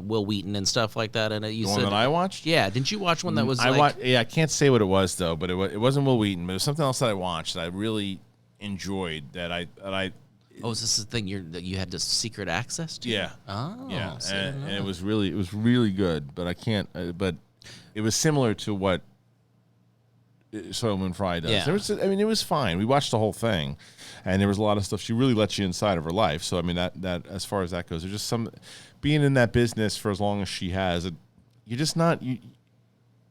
Will Wheaton and stuff like that in it. One that I watched? Yeah, didn't you watch one that was I can't say what it was though, but it wasn't Will Wheaton. But it was something else that I watched that I really enjoyed. Oh, is this the thing that you had the secret access to? Yeah. Oh. Yeah, and it was really good. But I can't. But it was similar to what Soil Moon Frye does. Yeah. It was fine. We watched the whole thing, and there was a lot of stuff. She really lets you inside of her life. So I mean, that as far as that goes, there's just some being in that business for as long as she has. You're just not you.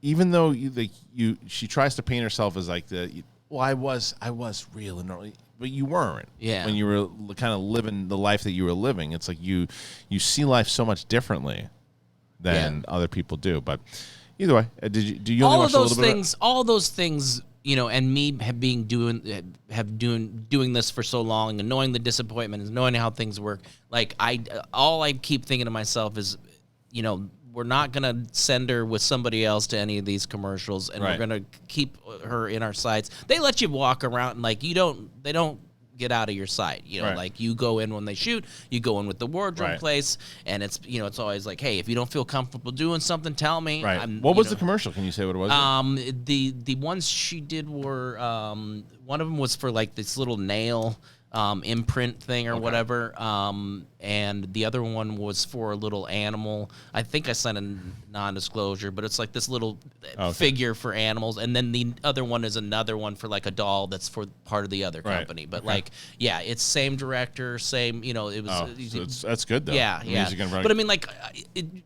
Even though she tries to paint herself as like I was real and early, but you weren't. Yeah. When you were kind of living the life that you were living, it's like you see life so much differently than other people do. But either way, do you only watch a little bit? All those things, and me doing this for so long and knowing the disappointment and knowing how things work, like all I keep thinking to myself is, we're not gonna send her with somebody else to any of these commercials, and we're gonna keep her in our sights. They let you walk around, and like they don't get out of your sight. Like you go in when they shoot, you go in with the wardrobe place, and it's it's always like, hey, if you don't feel comfortable doing something, tell me. Right. What was the commercial? Can you say what it was? The ones she did were one of them was for like this little nail imprint thing or whatever, and the other one was for a little animal. I think I sent a non-disclosure, but it's like this little figure for animals, and then the other one is another one for like a doll that's for part of the other company. But it's same director, same. It was. So that's good though. Yeah. But I mean, like,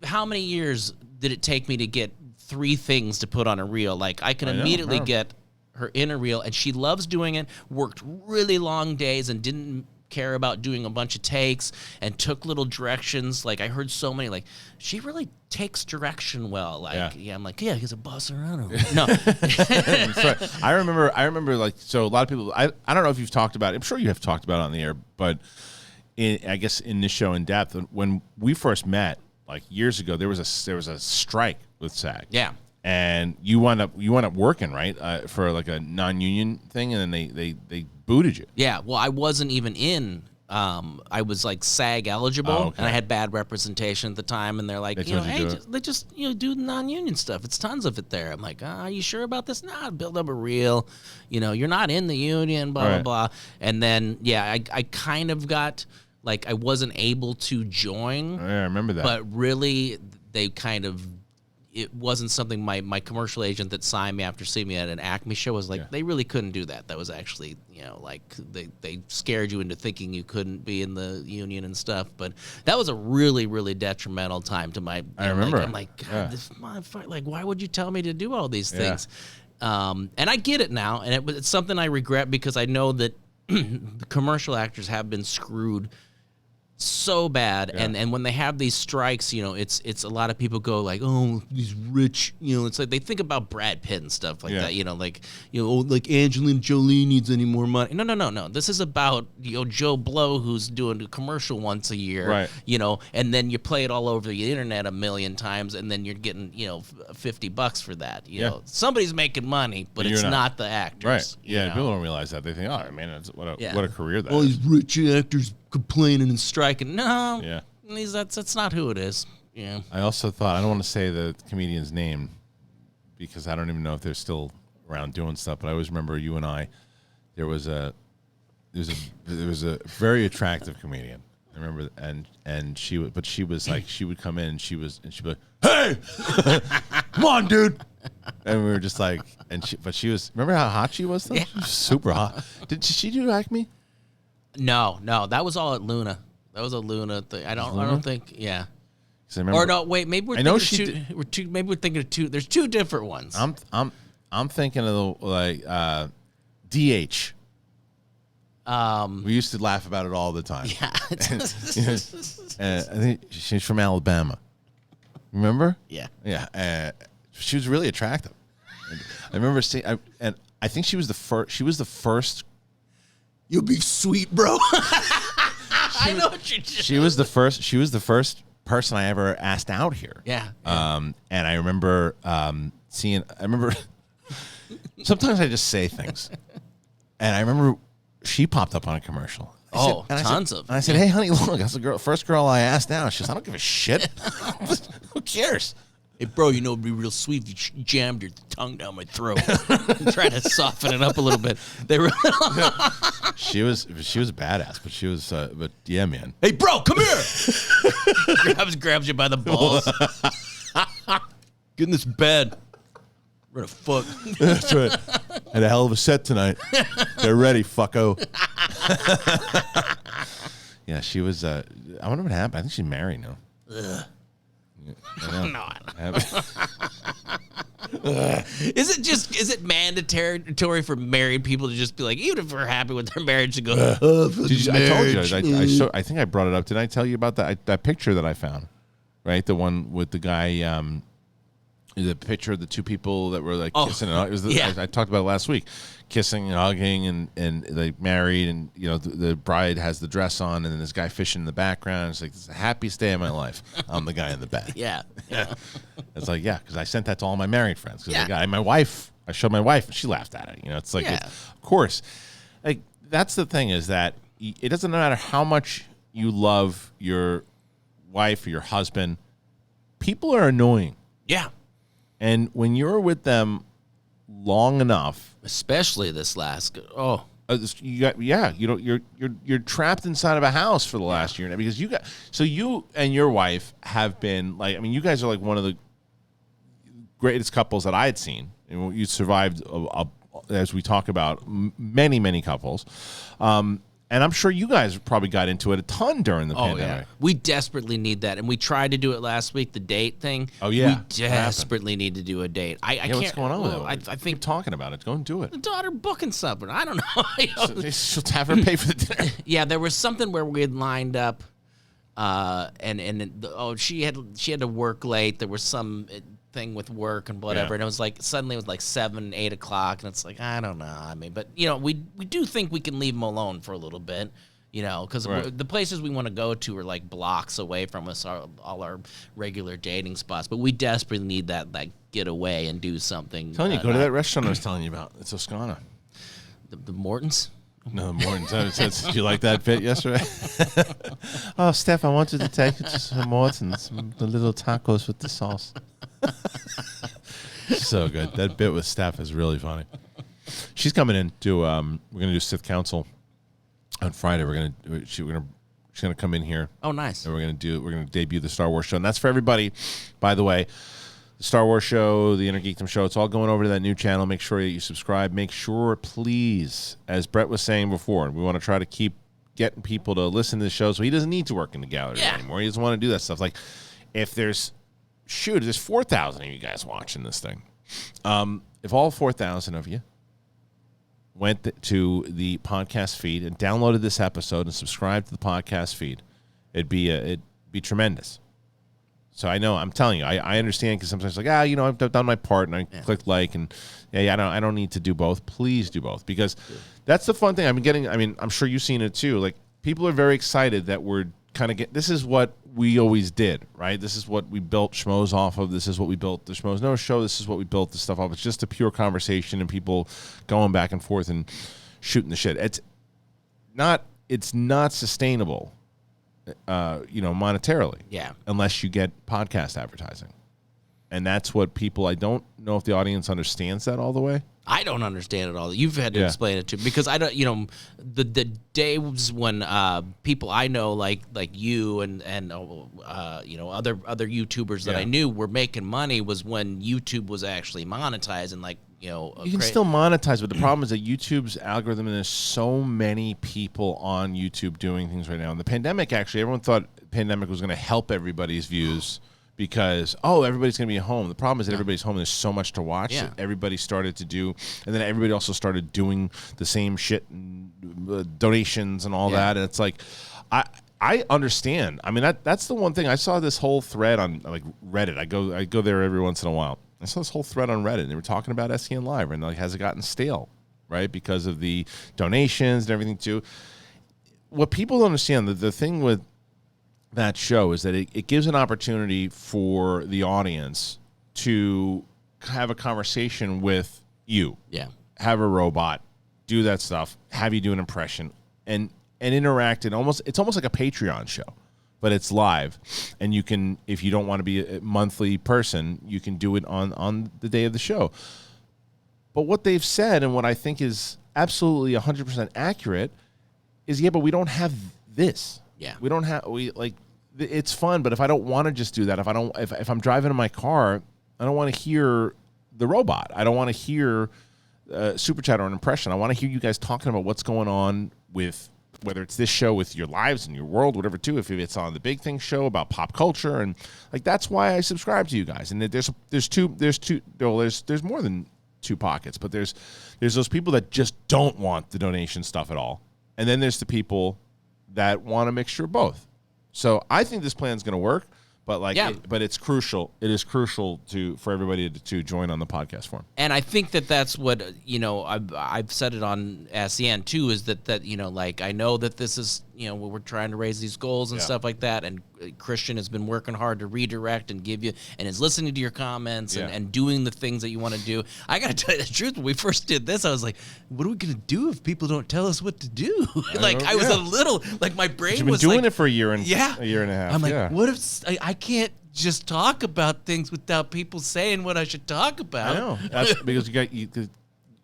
how many years did it take me to get 3 things to put on a reel? Like, I can immediately get her in a reel, and she loves doing it, worked really long days and didn't care about doing a bunch of takes and took little directions. Like, I heard so many, like, she really takes direction well. Like, I'm like, he's a boss around. No. I remember like, so a lot of people, I don't know if you've talked about it. I'm sure you have talked about it on the air, but I guess in this show in depth, when we first met, like years ago, there was a strike with SAG. Yeah. And you wound up working, right, for like a non-union thing, and then they booted you. Yeah, well, I wasn't even in. I was like SAG eligible, and I had bad representation at the time. And they're like, they just do non-union stuff. It's tons of it there. I'm like, are you sure about this? Nah, build up a reel. You're not in the union, blah blah blah. And then I kind of got like I wasn't able to join. I remember that. But really, they kind of. It wasn't something my commercial agent that signed me after seeing me at an Acme show was like, they really couldn't do that. That was actually, like they scared you into thinking you couldn't be in the union and stuff. But that was a really, really detrimental time to my, I remember. Like, I'm like, God, this motherfucker, like, why would you tell me to do all these things? And I get it now. And it's something I regret because I know that the commercial actors have been screwed so bad, and when they have these strikes, it's a lot of people go like, oh, he's rich, it's like they think about Brad Pitt and stuff like that, like like Angelina Jolie needs any more money. No. This is about Joe Blow who's doing a commercial once a year, right? And then you play it all over the internet a million times, and then you're getting $50 for that. Somebody's making money, but it's not the actors, right? Yeah, people don't realize that. They think, oh man, what a career that. All these rich actors complaining and striking. No, yeah, that's not who it is. Yeah. I also thought, I don't want to say the comedian's name because I don't even know if they're still around doing stuff. But I always remember you and I. There was a very attractive comedian. I remember, and she was like, she would come in and she'd be like, hey, come on, dude. And we were just like, but she was. Remember how hot she was? Though? Yeah. She was super hot. Did she do Acme? No, that was all at Luna. That was a Luna thing. I don't think. Yeah. Remember, or no, wait. Maybe we're thinking maybe we're thinking of two. There's 2 different ones. I'm thinking of the DH. We used to laugh about it all the time. Yeah. I think she's from Alabama. Remember? Yeah. Yeah. She was really attractive. I remember seeing, and I think she was the first. She was the first. You'll be sweet, bro. I know what you're doing. She was the first person I ever asked out here. Yeah. And I remember seeing. I remember. Sometimes I just say things, and I remember she popped up on a commercial. Tons of. And I said, "Hey, honey, look, that's the first girl I asked out." She says, "I don't give a shit. Who cares?" Hey, bro, it'd be real sweet if you jammed your tongue down my throat. Try to soften it up a little bit. They really She was a badass, but she was, but yeah, man. Hey, bro, come here. grabs you by the balls. Get in this bed. We're gonna fuck. That's right. Had a hell of a set tonight. They're ready, fucko. Yeah, she was. I wonder what happened. I think she's married now. Ugh. No. Is it mandatory for married people to just be like, even if we're happy with their marriage, to go? I told you. I think I brought it up. Did I tell you about that picture that I found? Right, the one with the guy. the picture of the two people that were like kissing. It was I talked about it last week, kissing and hugging, and they married, and the bride has the dress on, and then this guy fishing in the background. It's like, it's the happiest day of my life. I'm the guy in the bed. Yeah. It's like, because I sent that to all my married friends. Because my wife, I showed my wife, and she laughed at it. It's like, of course, like that's the thing, is that it doesn't matter how much you love your wife or your husband, people are annoying. Yeah. And when you're with them long enough, especially this last, you're trapped inside of a house for the last year now, because you and your wife have been like, I mean, you guys are like one of the greatest couples that I had seen. And you survived, as we talk about, many, many couples. And I'm sure you guys probably got into it a ton during the pandemic. Yeah. We desperately need that. And we tried to do it last week, the date thing. Oh, yeah. We desperately need to do a date. I can't. What's going on with it? I think keep talking about it. Go and do it. The daughter booking something. I don't know. She'll have her pay for the dinner. Yeah, there was something where we had lined up, she had to work late. There was some thing with work and whatever, and it was like suddenly it was like 7, 8 o'clock, and it's like, I don't know. I mean, but we do think we can leave them alone for a little bit, because the places we want to go to are like blocks away from us, all our regular dating spots. But we desperately need that get away and do something. I'm telling you, go to that restaurant I was telling you about. It's Toscana. The Mortons. No, the Mortons. Did you like that bit yesterday? Oh, Steph, I wanted to take you to some Mortons, the little tacos with the sauce. So good. That bit with Steph is really funny. She's coming in to. We're gonna do Sith Council on Friday. She's gonna come in here. Oh, nice. And we're gonna debut the Star Wars show, and that's for everybody. By the way, the Star Wars show, the Inner Geekdom show, it's all going over to that new channel. Make sure that you subscribe. Make sure, please, as Brett was saying before, we want to try to keep getting people to listen to the show so he doesn't need to work in the gallery anymore. He doesn't want to do that stuff. Like, if there's 4,000 of you guys watching this thing. If all 4,000 of you went to the podcast feed and downloaded this episode and subscribed to the podcast feed, it'd be tremendous. So I'm telling you, I understand, because sometimes like, I've done my part and I clicked like, and I don't need to do both. Please do both, because that's the fun thing I've been getting. I mean, I'm sure you've seen it too. Like, people are very excited that we're kind of this is what we always did, right? This is what we built Schmoes off of. This is what we built the Schmoes No Show. This is what we built the stuff off. It's just a pure conversation and people going back and forth and shooting the shit. It's not sustainable, monetarily. Yeah. Unless you get podcast advertising. And that's what people, I don't know if the audience understands that all the way. I don't understand it all. You've had to explain it to me, because I don't, the days when people I know like you and other YouTubers that I knew were making money was when YouTube was actually monetized, and you can still monetize, but the problem is that YouTube's algorithm, and there's so many people on YouTube doing things right now. In the pandemic, actually, everyone thought the pandemic was going to help everybody's views, because, everybody's going to be at home. The problem is that everybody's home and there's so much to watch that everybody started to do. And then everybody also started doing the same shit, and donations and all that. And it's like, I understand. I mean, that's the one thing. I saw this whole thread on like Reddit. I go there every once in a while. I saw this whole thread on Reddit, and they were talking about SEN Live, and has it gotten stale, right? Because of the donations and everything too. What people don't understand, the thing with that show is that it gives an opportunity for the audience to have a conversation with you. Yeah. Have a robot do that stuff, have you do an impression, and interact. And it's almost like a Patreon show, but it's live. And you can, if you don't want to be a monthly person, you can do it on the day of the show. But what they've said, and what I think is absolutely 100% accurate, is but we don't have this. Yeah. We don't have, it's fun, but if I don't want to just do that, if I'm driving in my car, I don't want to hear the robot. I don't want to hear Super Chat or an impression. I want to hear you guys talking about what's going on with, whether it's this show with your lives and your world, whatever too, if it's on the Big Thing show about pop culture. And that's why I subscribe to you guys. And there's more than two pockets, but there's those people that just don't want the donation stuff at all. And then there's the people that want a mixture of both. So I think this plan's going to work, But like, Yeah. but it's crucial. It is crucial for everybody to join on the podcast forum. And I think that's what, I've said it on SEN too, is that, like, I know that this is, we're trying to raise these goals and stuff like that. And Christian has been working hard to redirect and give you, and is listening to your comments and doing the things that you want to do. I got to tell you the truth. When we first did this, I was like, what are we going to do if people don't tell us what to do? I was a little, like, my brain was You've been doing it for a year and a half. I'm like, what if I can't just talk about things without people saying what I should talk about? I know. That's because you're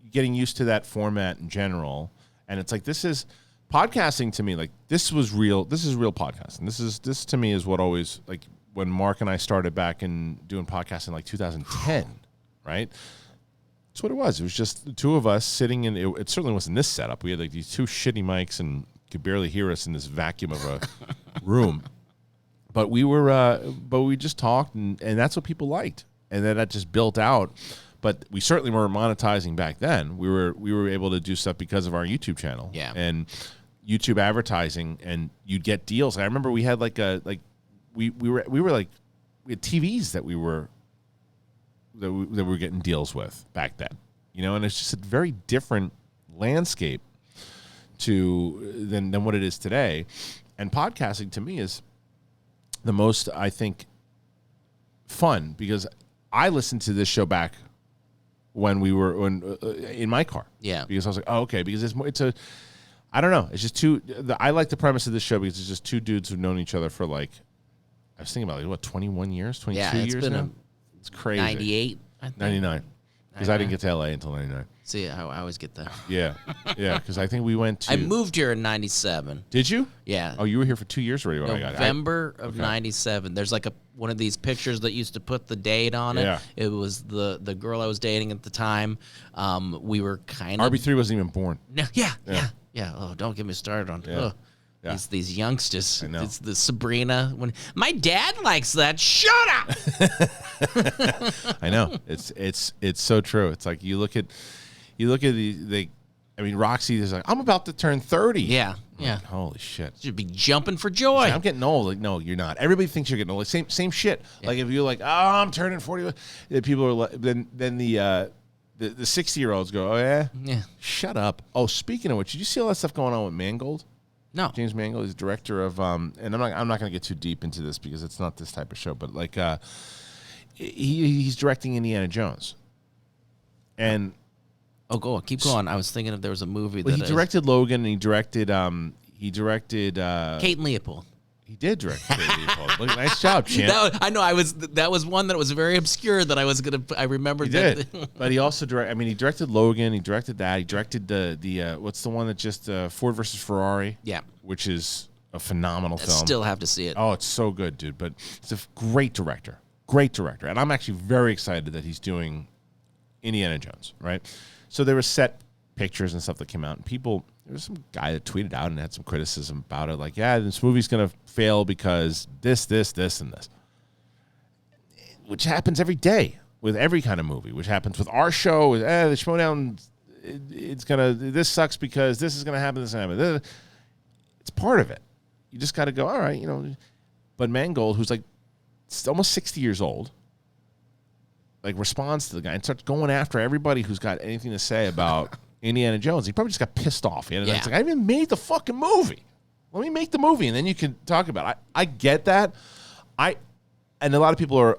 getting used to that format in general. And it's like, this is podcasting to me. Like, this is real podcasting. This to me is what always, like, when Mark and I started back in doing podcasting, like 2010, right? That's what it was. It was just the two of us sitting in, it certainly wasn't this setup. We had like these two shitty mics and you could barely hear us in this vacuum of a room. But we just talked, and that's what people liked, and then that just built out. But we certainly weren't monetizing back then. We were able to do stuff because of our YouTube channel, and YouTube advertising, and you'd get deals. I remember we had we had TVs that we were getting deals with back then, and it's just a very different landscape than what it is today. And podcasting to me is the most, I think, fun, because I listened to this show back when we were in my car. Yeah. Because I was like, oh, okay, because I don't know. It's just I like the premise of this show because it's just two dudes who've known each other for I was thinking about 21 years, 22 years now? It's crazy. 98, I think. 99. Because I didn't get to LA until 99. See, I always get that. Yeah, because I think we went to... I moved here in 97. Did you? Yeah. Oh, you were here for 2 years already when I got it. November of 97. There's like one of these pictures that used to put the date on it. Yeah. It was the girl I was dating at the time. We were kind of... RB3 wasn't even born. No, yeah. Oh, don't get me started on... Yeah. These youngsters. I know. It's the Sabrina. When my dad likes that. Shut up. I know. It's so true. It's like you look at Roxy is like, I'm about to turn 30. Yeah. Like, holy shit. You'd be jumping for joy. I'm getting old. Like, no, you're not. Everybody thinks you're getting old. Like, same shit. Yeah. Like if you're like, oh, I'm turning 40, people are like, then the 60-year-olds go, oh yeah? Yeah. Shut up. Oh, speaking of which, did you see all that stuff going on with Mangold? No. James Mangold is director of and I'm not going to get too deep into this because it's not this type of show, but like he's directing Indiana Jones. And go on, keep going. I was thinking if there was a movie he directed Logan, and he directed Kate and Leopold. He did direct Kate and Leopold. Look, nice job, champ. I know. That was one that was very obscure that I remembered. He did, but he also he directed Logan. He directed that. He directed the what's the one that just Ford versus Ferrari? Yeah, which is a phenomenal film. Still have to see it. Oh, it's so good, dude. But it's a great director, and I'm actually very excited that he's doing Indiana Jones. Right. So there were set pictures and stuff that came out, and there was some guy that tweeted out and had some criticism about it, like, yeah, this movie's going to fail because this, and this. Which happens every day with every kind of movie, which happens with our show. The Schmodown, this sucks because this is going to happen, this is going to happen. It's part of it. You just got to go, all right, But Mangold, who's like almost 60 years old, like responds to the guy and starts going after everybody who's got anything to say about Indiana Jones. He probably just got pissed off. It's like, I even made the fucking movie. Let me make the movie, and then you can talk about it. I get that. And a lot of people are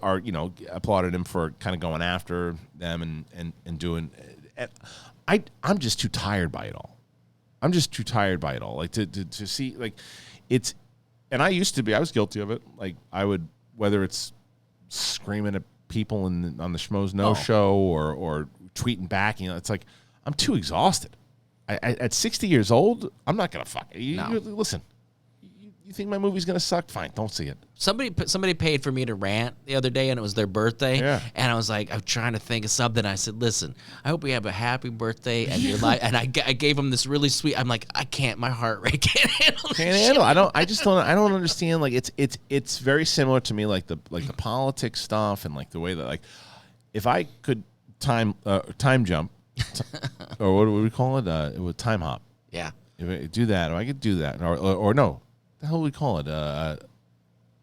applauded him for kind of going after them and doing. I'm just too tired by it all. Like to see, like, it's. And I used to be. I was guilty of it. Like I would, whether it's screaming at people on the Schmoes No Show or tweeting back. It's like, I'm too exhausted. At 60 years old, I'm not gonna fuck it. Listen, you think my movie's gonna suck? Fine, don't see it. Somebody paid for me to rant the other day, and it was their birthday. Yeah. And I was like, I'm trying to think of something. I said, listen, I hope we have a happy birthday and your life. And I gave them this really sweet. I'm like, I can't. My heart rate can't handle. I don't understand. Like it's very similar to me, like the politics stuff and like the way that, like, if I could time jump. Or what do we call it? It was time hop. Yeah. If I do that, or I could do that, or no, the hell do we call it?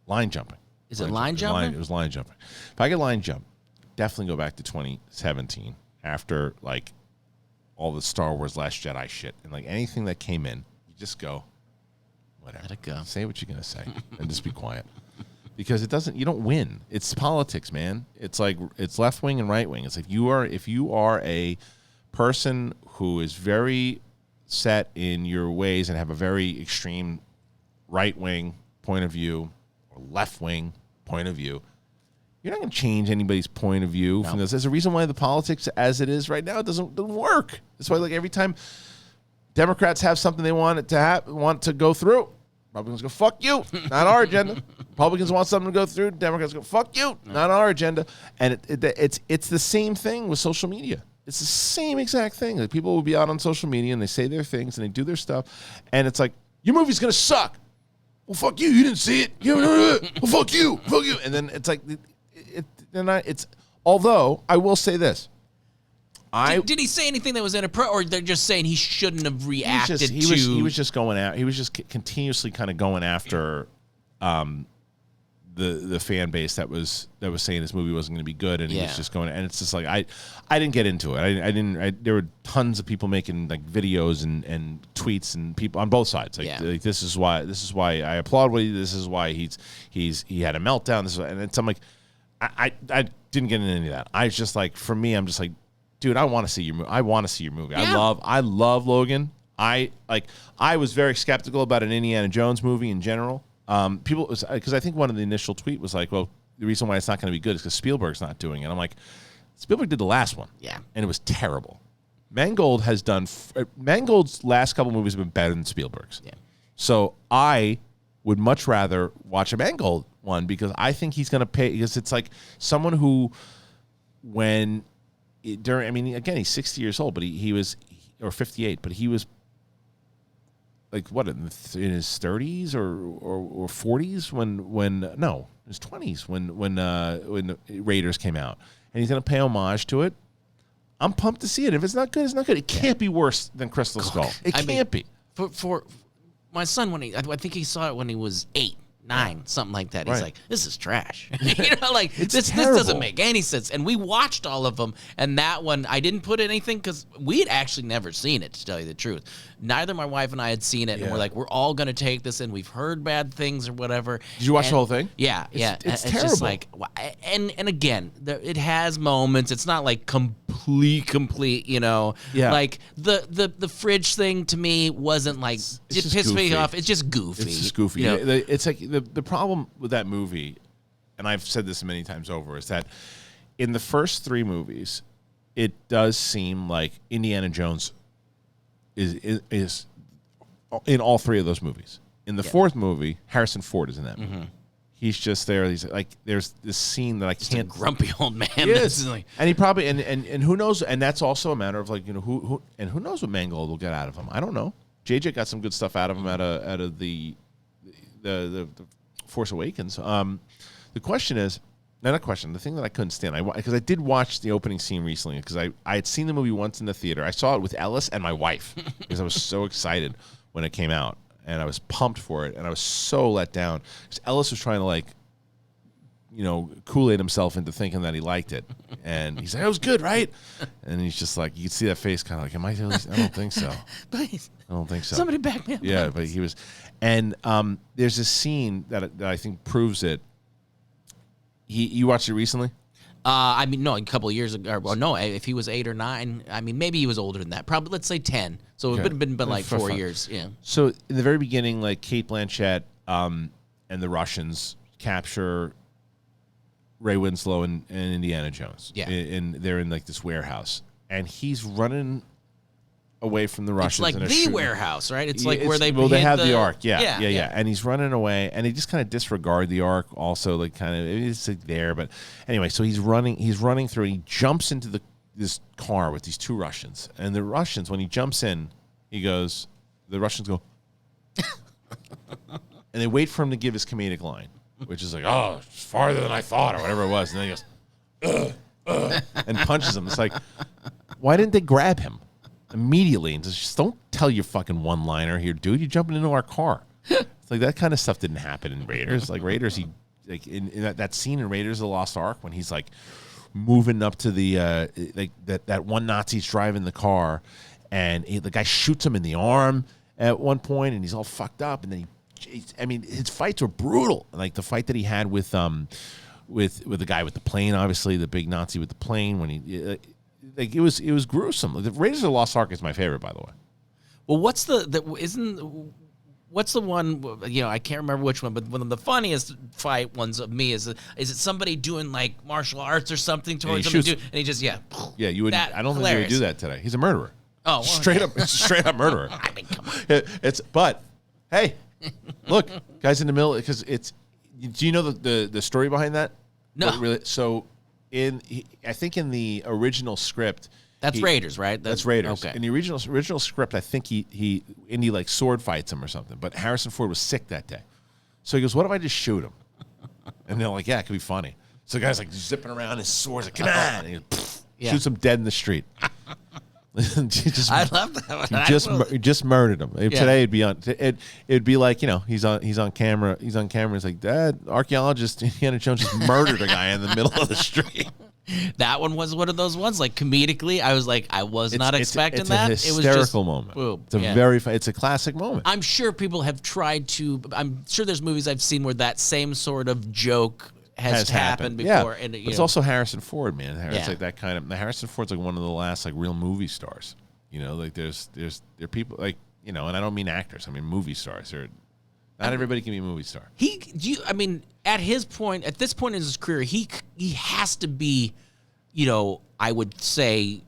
Line jumping. Is it line jumping? It was line jumping. If I could line jump, definitely go back to 2017 after like all the Star Wars Last Jedi shit and like anything that came in. You just go, whatever. Let it go. Say what you're gonna say and just be quiet. Because you don't win. It's politics, man. It's like it's left wing and right wing. It's like if you are a person who is very set in your ways and have a very extreme right wing point of view or left wing point of view, you're not going to change anybody's point of view from this. There's a reason why the politics as it is right now doesn't work. That's why like every time Democrats have something they want to go through, Republicans go, fuck you, not our agenda. Republicans want something to go through, Democrats go, fuck you, not our agenda. And it's the same thing with social media. It's the same exact thing. Like people will be out on social media and they say their things and they do their stuff, and it's like, your movie's gonna suck. Well, fuck you. You didn't see it. Well, fuck you. Fuck you. And then it's like, although I will say this. Did he say anything that was inappropriate, or they're just saying he shouldn't have reacted to? He was just going out. He was just continuously kind of going after the fan base that was saying this movie wasn't going to be good, and he was just going. And it's just like I didn't get into it. There were tons of people making like videos and tweets and people on both sides. Like this is why I applaud what this is why he had a meltdown. I'm like I didn't get into any of that. I was just like, for me, I'm just like, dude, I want to see your movie. I want to see your movie. Yeah. I love Logan. I was very skeptical about an Indiana Jones movie in general. People, because I think one of the initial tweet was like, well, the reason why it's not going to be good is because Spielberg's not doing it. I'm like, Spielberg did the last one. Yeah. And it was terrible. Mangold's last couple movies have been better than Spielberg's. Yeah. So I would much rather watch a Mangold one because I think he's going to pay, because it's like someone who, again, he's 60 years old, but he was, or 58, but he was like what in his 30s or 40s when his 20s when the Raiders came out, and he's gonna pay homage to it. I'm pumped to see it. If it's not good, it's not good. It can't be worse than Crystal Skull. It can't be. For my son, I think he saw it when he was 8, 9, something like that. He's like, this is trash. Like this doesn't make any sense. And we watched all of them, and that one I didn't put anything because we had actually never seen it, to tell you the truth. Neither my wife and I had seen it, and we're like, we're all gonna take this, and we've heard bad things or whatever. Did you watch the whole thing? Yeah, it's terrible. Just like, and again, it has moments. It's not like complete. Yeah. Like the fridge thing to me wasn't like it pissed me off. It's just goofy. It's just goofy. It's like the problem with that movie, and I've said this many times over, is that in the first 3 movies, it does seem like Indiana Jones is in all 3 of those movies. In the 4th movie, Harrison Ford is in that movie. Mm-hmm. He's just there. He's like, there's this scene that I can't. A grumpy old man. Yes. And he probably and who knows? And that's also a matter of like, who knows what Mangold will get out of him. I don't know. JJ got some good stuff out of him out of the Force Awakens. The question is, not a question. The thing that I couldn't stand, because I did watch the opening scene recently, because I had seen the movie once in the theater. I saw it with Ellis and my wife because I was so excited when it came out, and I was pumped for it, and I was so let down because Ellis was trying to like, Kool-Aid himself into thinking that he liked it, and he's like, "It was good, right?" And he's just like, you could see that face, kind of like, "Am I really? I don't think so. Please, I don't think so. Somebody back me up." Yeah, but he was, and there's a scene that I think proves it. You watched it recently? No, a couple of years ago. Or no, if he was 8 or 9, maybe he was older than that. Probably, let's say 10. So it would have been like 4 years. Yeah. So in the very beginning, like Kate Blanchett and the Russians capture Ray Winslow and Indiana Jones. Yeah. And they're in like this warehouse, and he's running away from the Russians. It's like the warehouse, right? It's like where they have the Ark. Yeah. And he's running away, and they just kind of disregard the Ark. Also, like kind of it's like there, but anyway, so he's running through, and he jumps into this car with these 2 Russians, and the Russians, when he jumps in, the Russians go, and they wait for him to give his comedic line, which is like, "Oh, it's farther than I thought," or whatever it was, and then he goes, and punches him. It's like, why didn't they grab him immediately and just don't tell your fucking one-liner here, dude? You're jumping into our car. It's like that kind of stuff didn't happen in Raiders. Like Raiders, he like in that scene in Raiders of the Lost Ark when he's like moving up to the like that one Nazi's driving the car, and the guy shoots him in the arm at one point, and he's all fucked up, and then his fights were brutal. Like the fight that he had with the guy with the plane, obviously the big Nazi with the plane, when he like it was gruesome. The Raiders of the Lost Ark is my favorite, by the way. Well, what's the one, I can't remember which one, but one of the funniest fight ones of me is it somebody doing like martial arts or something towards him, and he just, yeah, you would. I don't think you would do that today. He's a murderer. Oh, well, straight up murderer. I mean, come on. But hey, look, guys in the middle, because do you know the story behind that? No. Really, so I think in the original script. That's Raiders, right? That's Raiders. Okay. In the original script, I think Indy like sword fights him or something. But Harrison Ford was sick that day, so he goes, "What if I just shoot him?" And they're like, "Yeah, it could be funny." So the guy's like zipping around, his sword's like, "Come on!" And he shoots him dead in the street. I love that one. He just murdered him. Yeah. Today it'd be like, he's on camera. He's like, "Dad, archaeologist Indiana Jones just murdered a guy in the middle of the street." That one was one of those ones, like comedically, I was like, I was not expecting that. It's a hysterical moment. Boom. It's a classic moment. I'm sure people have tried to. I'm sure there's movies I've seen where that same sort of joke has happened before. Yeah. And it's also Harrison Ford, man. It's like that kind of. Harrison Ford's like one of the last like real movie stars. Like there are people like and I don't mean actors. I mean movie stars. Not everybody can be a movie star. At this point in his career, he has to be, I would say,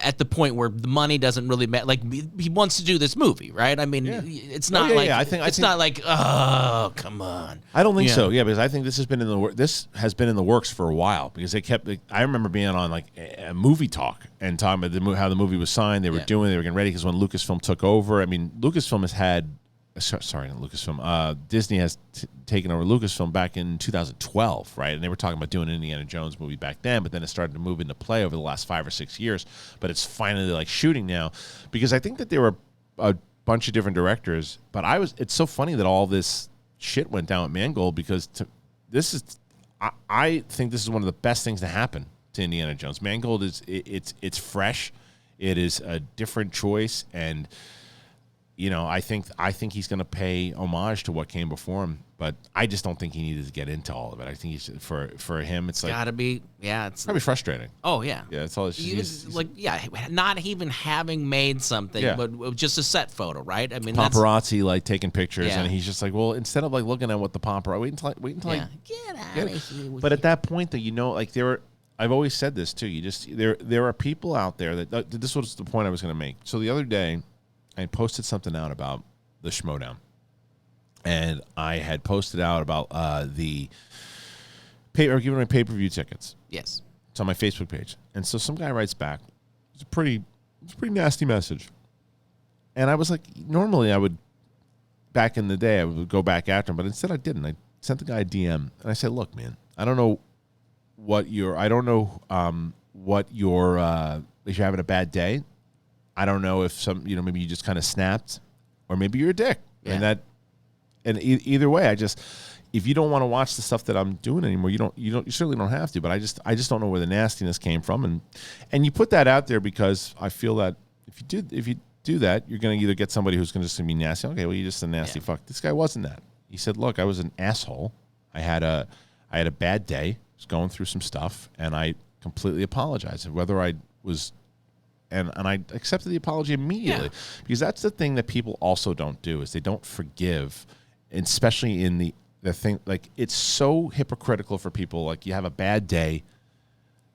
at the point where the money doesn't really matter. Like he wants to do this movie, right? I mean, it's not not like, oh, come on. I don't think so. Yeah, because I think this has been in the works for a while, because they kept. I remember being on like a movie talk and talking about how the movie was signed. They were getting ready, because when Lucasfilm took over, I mean, Lucasfilm has had. Sorry, not Lucasfilm. Disney has taken over Lucasfilm back in 2012, right? And they were talking about doing an Indiana Jones movie back then, but then it started to move into play over the last 5 or 6 years. But it's finally like shooting now, because I think that there were a bunch of different directors. But it's so funny that all this shit went down at Mangold, because I think this is one of the best things to happen to Indiana Jones. Mangold it's fresh, it is a different choice, and. I think he's going to pay homage to what came before him, but I just don't think he needed to get into all of it. I think for him, it's like gotta be, it's probably frustrating. Oh yeah, that's all. Not even having made something, but just a set photo, right? I mean, paparazzi like taking pictures, and he's just like, well, instead of like looking at what the paparazzi, wait until get out of here. But at that point, though, like I've always said this too. There are people out there that this was the point I was going to make. So the other day, I posted something out about the Schmodown, and I had posted out about the giving away pay-per-view tickets. Yes, it's on my Facebook page, and so some guy writes back. It's a pretty nasty message, and I was like, normally I would, back in the day, I would go back after him, but instead I didn't. I sent the guy a DM, and I said, look, man, I don't know if you're having a bad day. I don't know if maybe you just kind of snapped, or maybe you're a dick. Yeah. And either way, if you don't want to watch the stuff that I'm doing anymore, you certainly don't have to. But I just don't know where the nastiness came from, and you put that out there because I feel that if you do that, you're going to either get somebody who's going to be nasty. Okay, well, you're just a nasty fuck. This guy wasn't that. He said, look, I was an asshole. I had a bad day. I was going through some stuff, and I completely apologized. Whether I was. And I accepted the apology immediately, because that's the thing that people also don't do, is they don't forgive, especially in the thing. Like, it's so hypocritical for people. Like, you have a bad day,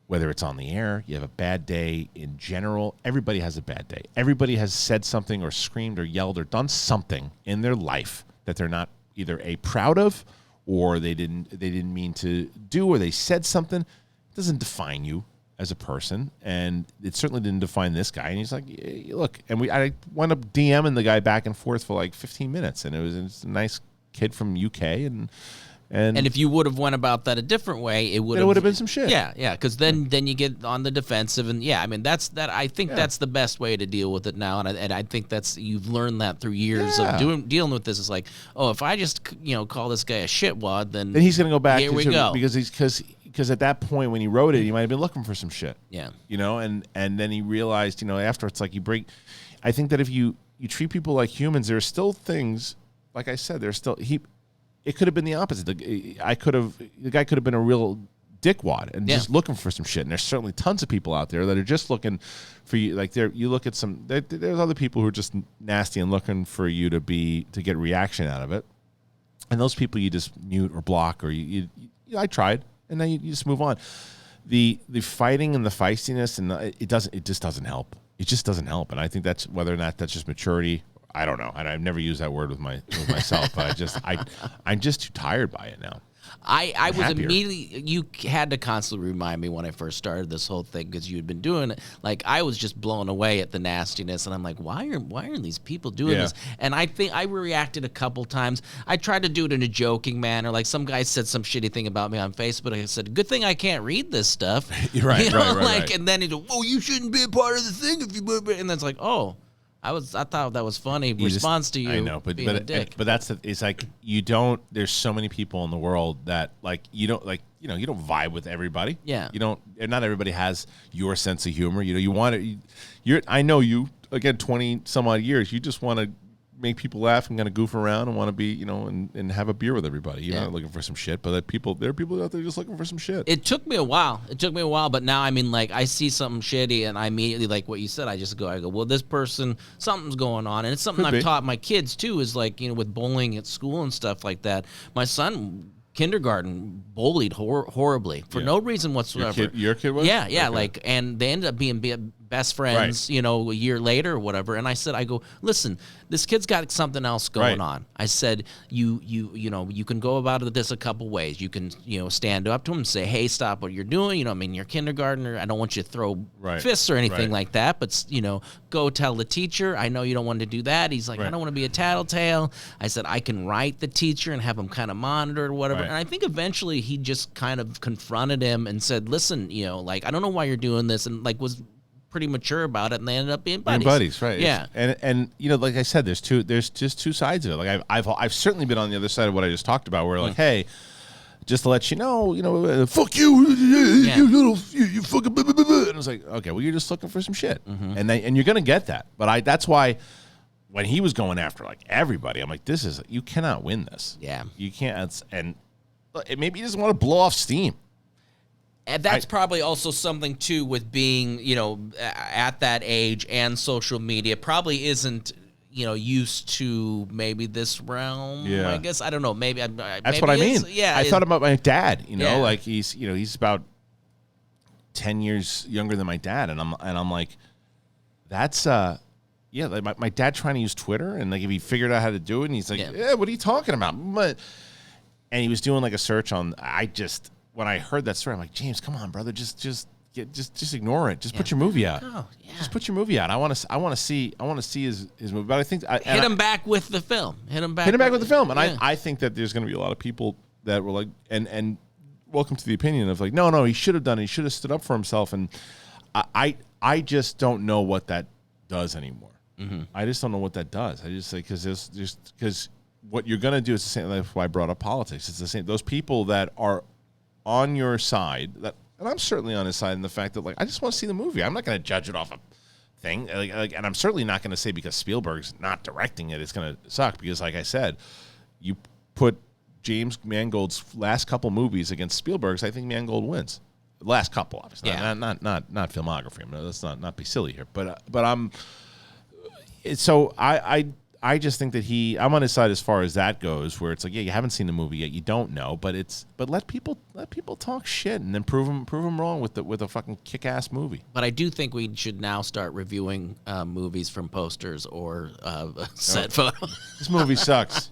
whether it's on the air, you have a bad day in general. Everybody has a bad day. Everybody has said something or screamed or yelled or done something in their life that they're not either proud of, or they didn't mean to do, or they said something. It doesn't define you as a person, and it certainly didn't define this guy. And he's like, look, and I wound up DMing the guy back and forth for like 15 minutes, and it was a nice kid from UK, and And if you would have went about that a different way, it would have been some shit. Yeah, because then you get on the defensive, and I mean that's the best way to deal with it now, and I think you've learned that through years of dealing with this. It's like, oh, if I just call this guy a shitwad, then he's gonna go back. Here we go. Because at that point when he wrote it, he might have been looking for some shit. Yeah. And then he realized, after it's like I think that if you treat people like humans, there are still things, like I said, it could have been the opposite. The guy could have been a real dickwad and just looking for some shit. And there's certainly tons of people out there that are just looking for you. Like you look at there's other people who are just nasty and looking for you to get reaction out of it. And those people you just mute or block, or I tried, and then you just move on. The fighting and the feistiness, and it just doesn't help. It just doesn't help. And I think that's, whether or not that's just maturity, I don't know. And I've never used that word with myself, but I'm just too tired by it now. I was immediately, you had to constantly remind me when I first started this whole thing, because you had been doing it. Like, I was just blown away at the nastiness, and I'm like, why are these people doing this? And I think I reacted a couple times. I tried to do it in a joking manner. Like, some guy said some shitty thing about me on Facebook. I said, good thing I can't read this stuff. Right. And then he'd go, well, you shouldn't be a part of the thing if you. And then it's like, oh. I thought that was funny response to you. I know, but a dick. But it's like there's so many people in the world that you don't vibe with everybody. Yeah. And not everybody has your sense of humor. You want to, I know you, again, 20 some odd years, you just want to make people laugh and kind of goof around and want to be, and have a beer with everybody. You're not looking for some shit, but there are people out there just looking for some shit. It took me a while, but now, I mean, like, I see something shitty, and I immediately, like what you said, I go, well, this person, something's going on, and it's something I've taught my kids, too, is like, with bullying at school and stuff like that. My son, kindergarten, bullied horribly for no reason whatsoever. Your kid was? Yeah, okay. Like, and they ended up being best friends, a year later or whatever. And I go, listen, this kid's got something else going on. I said, you can go about this a couple ways. You can, stand up to him and say, hey, stop what you're doing. You're kindergartner. I don't want you to throw fists or anything like that. But, go tell the teacher. I know you don't want to do that. He's like, I don't want to be a tattletale. I said, I can write the teacher and have him kind of monitor or whatever. And I think eventually he just kind of confronted him and said, listen, I don't know why you're doing this. And was pretty mature about it, and they ended up being buddies. Right? Yeah, and like I said, there's just two sides of it. Like I've certainly been on the other side of what I just talked about, where like, hey, just to let you know, fuck you, you fucking blah, blah, blah, blah. And I was like, okay, well, you're just looking for some shit, and you're gonna get that. But that's why when he was going after like everybody, I'm like, you cannot win this. Yeah, you can't. And maybe he doesn't want to blow off steam. And that's probably also something, too, with being, at that age and social media, probably isn't, used to maybe this realm, I guess. I don't know. Maybe that's what I mean. Yeah, I thought about my dad, like he's about 10 years younger than my dad. And I'm like, that's, like my dad trying to use Twitter, and like if he figured out how to do it, and he's like, what are you talking about? And he was doing like a search on, when I heard that story, I'm like, James, come on, brother, just ignore it. Just put your movie out. Oh, yeah. Just put your movie out. I want to see his movie. But I think hit him back with the film. Hit him back with the film. And I think that there's going to be a lot of people that were like, and welcome to the opinion of like, no, he should have done it. He should have stood up for himself. And I just don't know what that does anymore. Mm-hmm. I just don't know what that does. I just say because what you're going to do is the same. That's why I brought up politics. It's the same. Those people that are on your side, and I'm certainly on his side in the fact that, like, I just want to see the movie. I'm not going to judge it off a thing, and I'm certainly not going to say because Spielberg's not directing it, it's going to suck. Because, like I said, you put James Mangold's last couple movies against Spielberg's, I think Mangold wins. The last couple, obviously, not filmography. Let's not be silly here, but I'm. So I just think that I'm on his side as far as that goes, where it's like, you haven't seen the movie yet, you don't know, but let people talk shit and then prove them wrong with a fucking kick-ass movie. But I do think we should now start reviewing movies from posters or set photos. This movie sucks.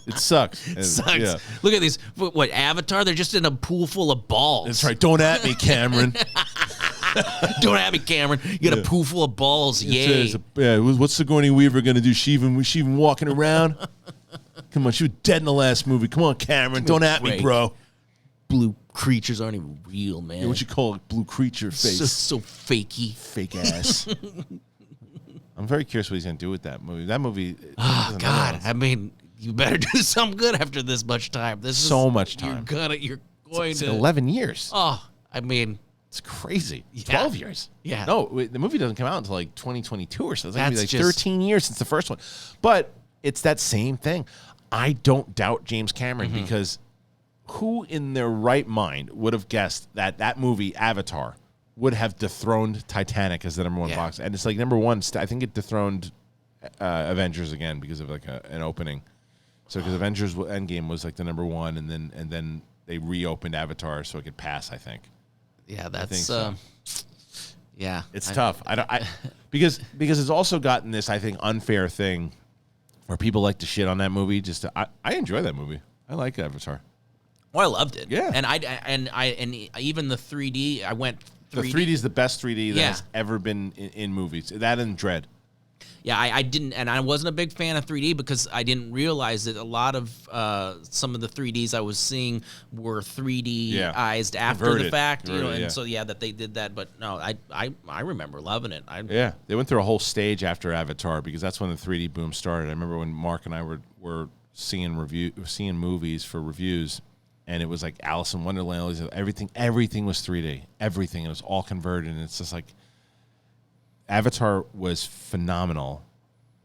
It sucks. It sucks. Yeah. Look at these. What, Avatar? They're just in a pool full of balls. That's right. Don't at me, Cameron. Don't at me, Cameron. You got a pool full of balls. Yay. What's Sigourney Weaver going to do? She even walking around? Come on, she was dead in the last movie. Come on, Cameron. Don't at me, bro. Blue creatures aren't even real, man. Yeah, what you call it? Blue creature face. So fakey. Fake ass. I'm very curious what he's going to do with that movie. That movie. Oh, God. I mean, you better do something good after this much time. This so is, much time. You're going it's to. 11 years. Oh, I mean. It's crazy. Yeah. 12 years. Yeah. No, the movie doesn't come out until like 2022 or so. It's going to be like That's 13 years since the first one. But it's that same thing. I don't doubt James Cameron because who in their right mind would have guessed that that movie, Avatar, would have dethroned Titanic as the number one box? And it's like number one. I think it dethroned Avengers again because of like an opening. So because Avengers Endgame was like the number one, and then they reopened Avatar so it could pass, I think. Yeah, that's so. Yeah. It's tough. Because it's also gotten this, I think, unfair thing where people like to shit on that movie. I enjoy that movie. I like Avatar. Well, I loved it. Yeah. And even the 3D, I went 3D. The 3D is the best 3D that has ever been in movies. That and Dread. Yeah, I didn't, and I wasn't a big fan of 3D because I didn't realize that a lot of some of the 3Ds I was seeing were 3D-ized after Converted. the fact, Converted, so that they did that. But no, I remember loving it. They went through a whole stage after Avatar because that's when the 3D boom started. I remember when Mark and I were seeing movies for reviews, and it was like Alice in Wonderland. Everything was 3D. Everything. It was all converted, and it's just like. Avatar was phenomenal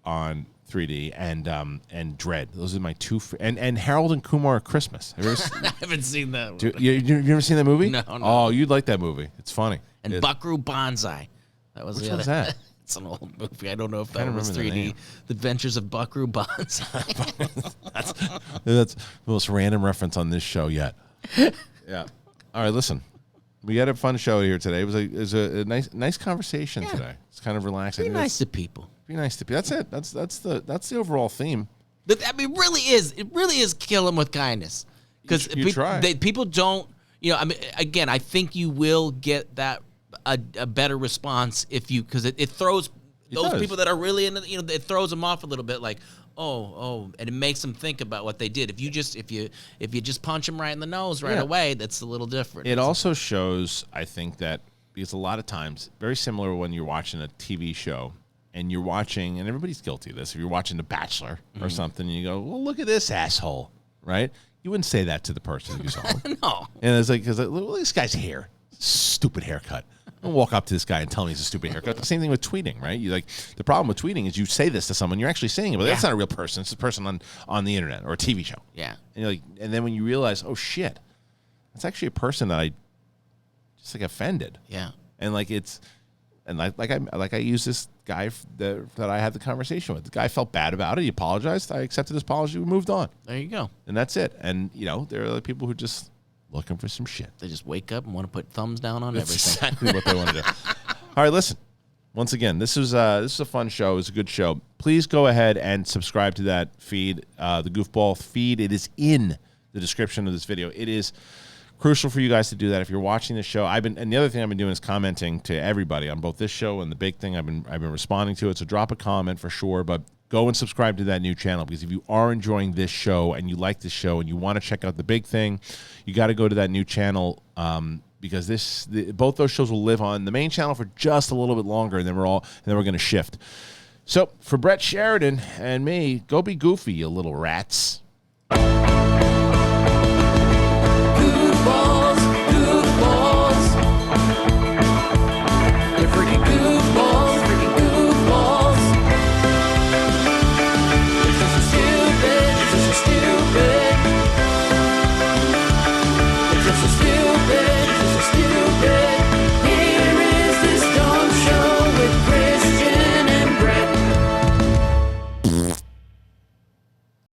on 3D and Dread. Those are my two. And Harold and Kumar at Christmas. Have you ever I haven't seen that. you ever seen that movie? No. Oh, you'd like that movie. It's funny. And Buckaroo Banzai. That was Which the one's other. that? It's an old movie. I don't know if that was 3D. The Adventures of Buckaroo Banzai. That's the most random reference on this show yet. Yeah. All right, listen. We had a fun show here today. It was a nice conversation today. It's kind of relaxing. Be nice to people. Be nice to people. That's it. That's the overall theme. I mean, it really is kill them with kindness. Because people don't, I mean, again, I think you will get that a better response because it throws those people that are really into, it throws them off a little bit like, and it makes them think about what they did. If you just punch them right in the nose right away, that's a little different. It also shows, I think, that because a lot of times, very similar when you're watching a TV show and you're watching, and everybody's guilty of this, if you're watching The Bachelor or something, and you go, well, look at this asshole, right? You wouldn't say that to the person you saw him. No. And it's like, look at this guy's hair. Stupid haircut. Don't walk up to this guy and tell him he's a stupid haircut. The same thing with tweeting, right? The problem with tweeting is you say this to someone, you're actually saying it, but that's not a real person. It's a person on the internet or a TV show. Yeah. And and then when you realize, oh shit, that's actually a person that I just offended. Yeah. And I use this guy that I had the conversation with. The guy felt bad about it. He apologized. I accepted his apology. We moved on. There you go. And that's it. And there are other people who just looking for some shit. They just wake up and want to put thumbs down on That's everything. exactly what they want to do. All right, listen. Once again, this is a fun show. It's a good show. Please go ahead and subscribe to that feed, the Goofball feed. It is in the description of this video. It is crucial for you guys to do that if you're watching the show. And the other thing I've been doing is commenting to everybody on both this show and the big thing. I've been responding to it. So drop a comment for sure, but go and subscribe to that new channel because if you are enjoying this show and you like this show and you want to check out the big thing, you got to go to that new channel because both those shows will live on the main channel for just a little bit longer, and then we're going to shift. So for Brett Sheridan and me, go be goofy, you little rats.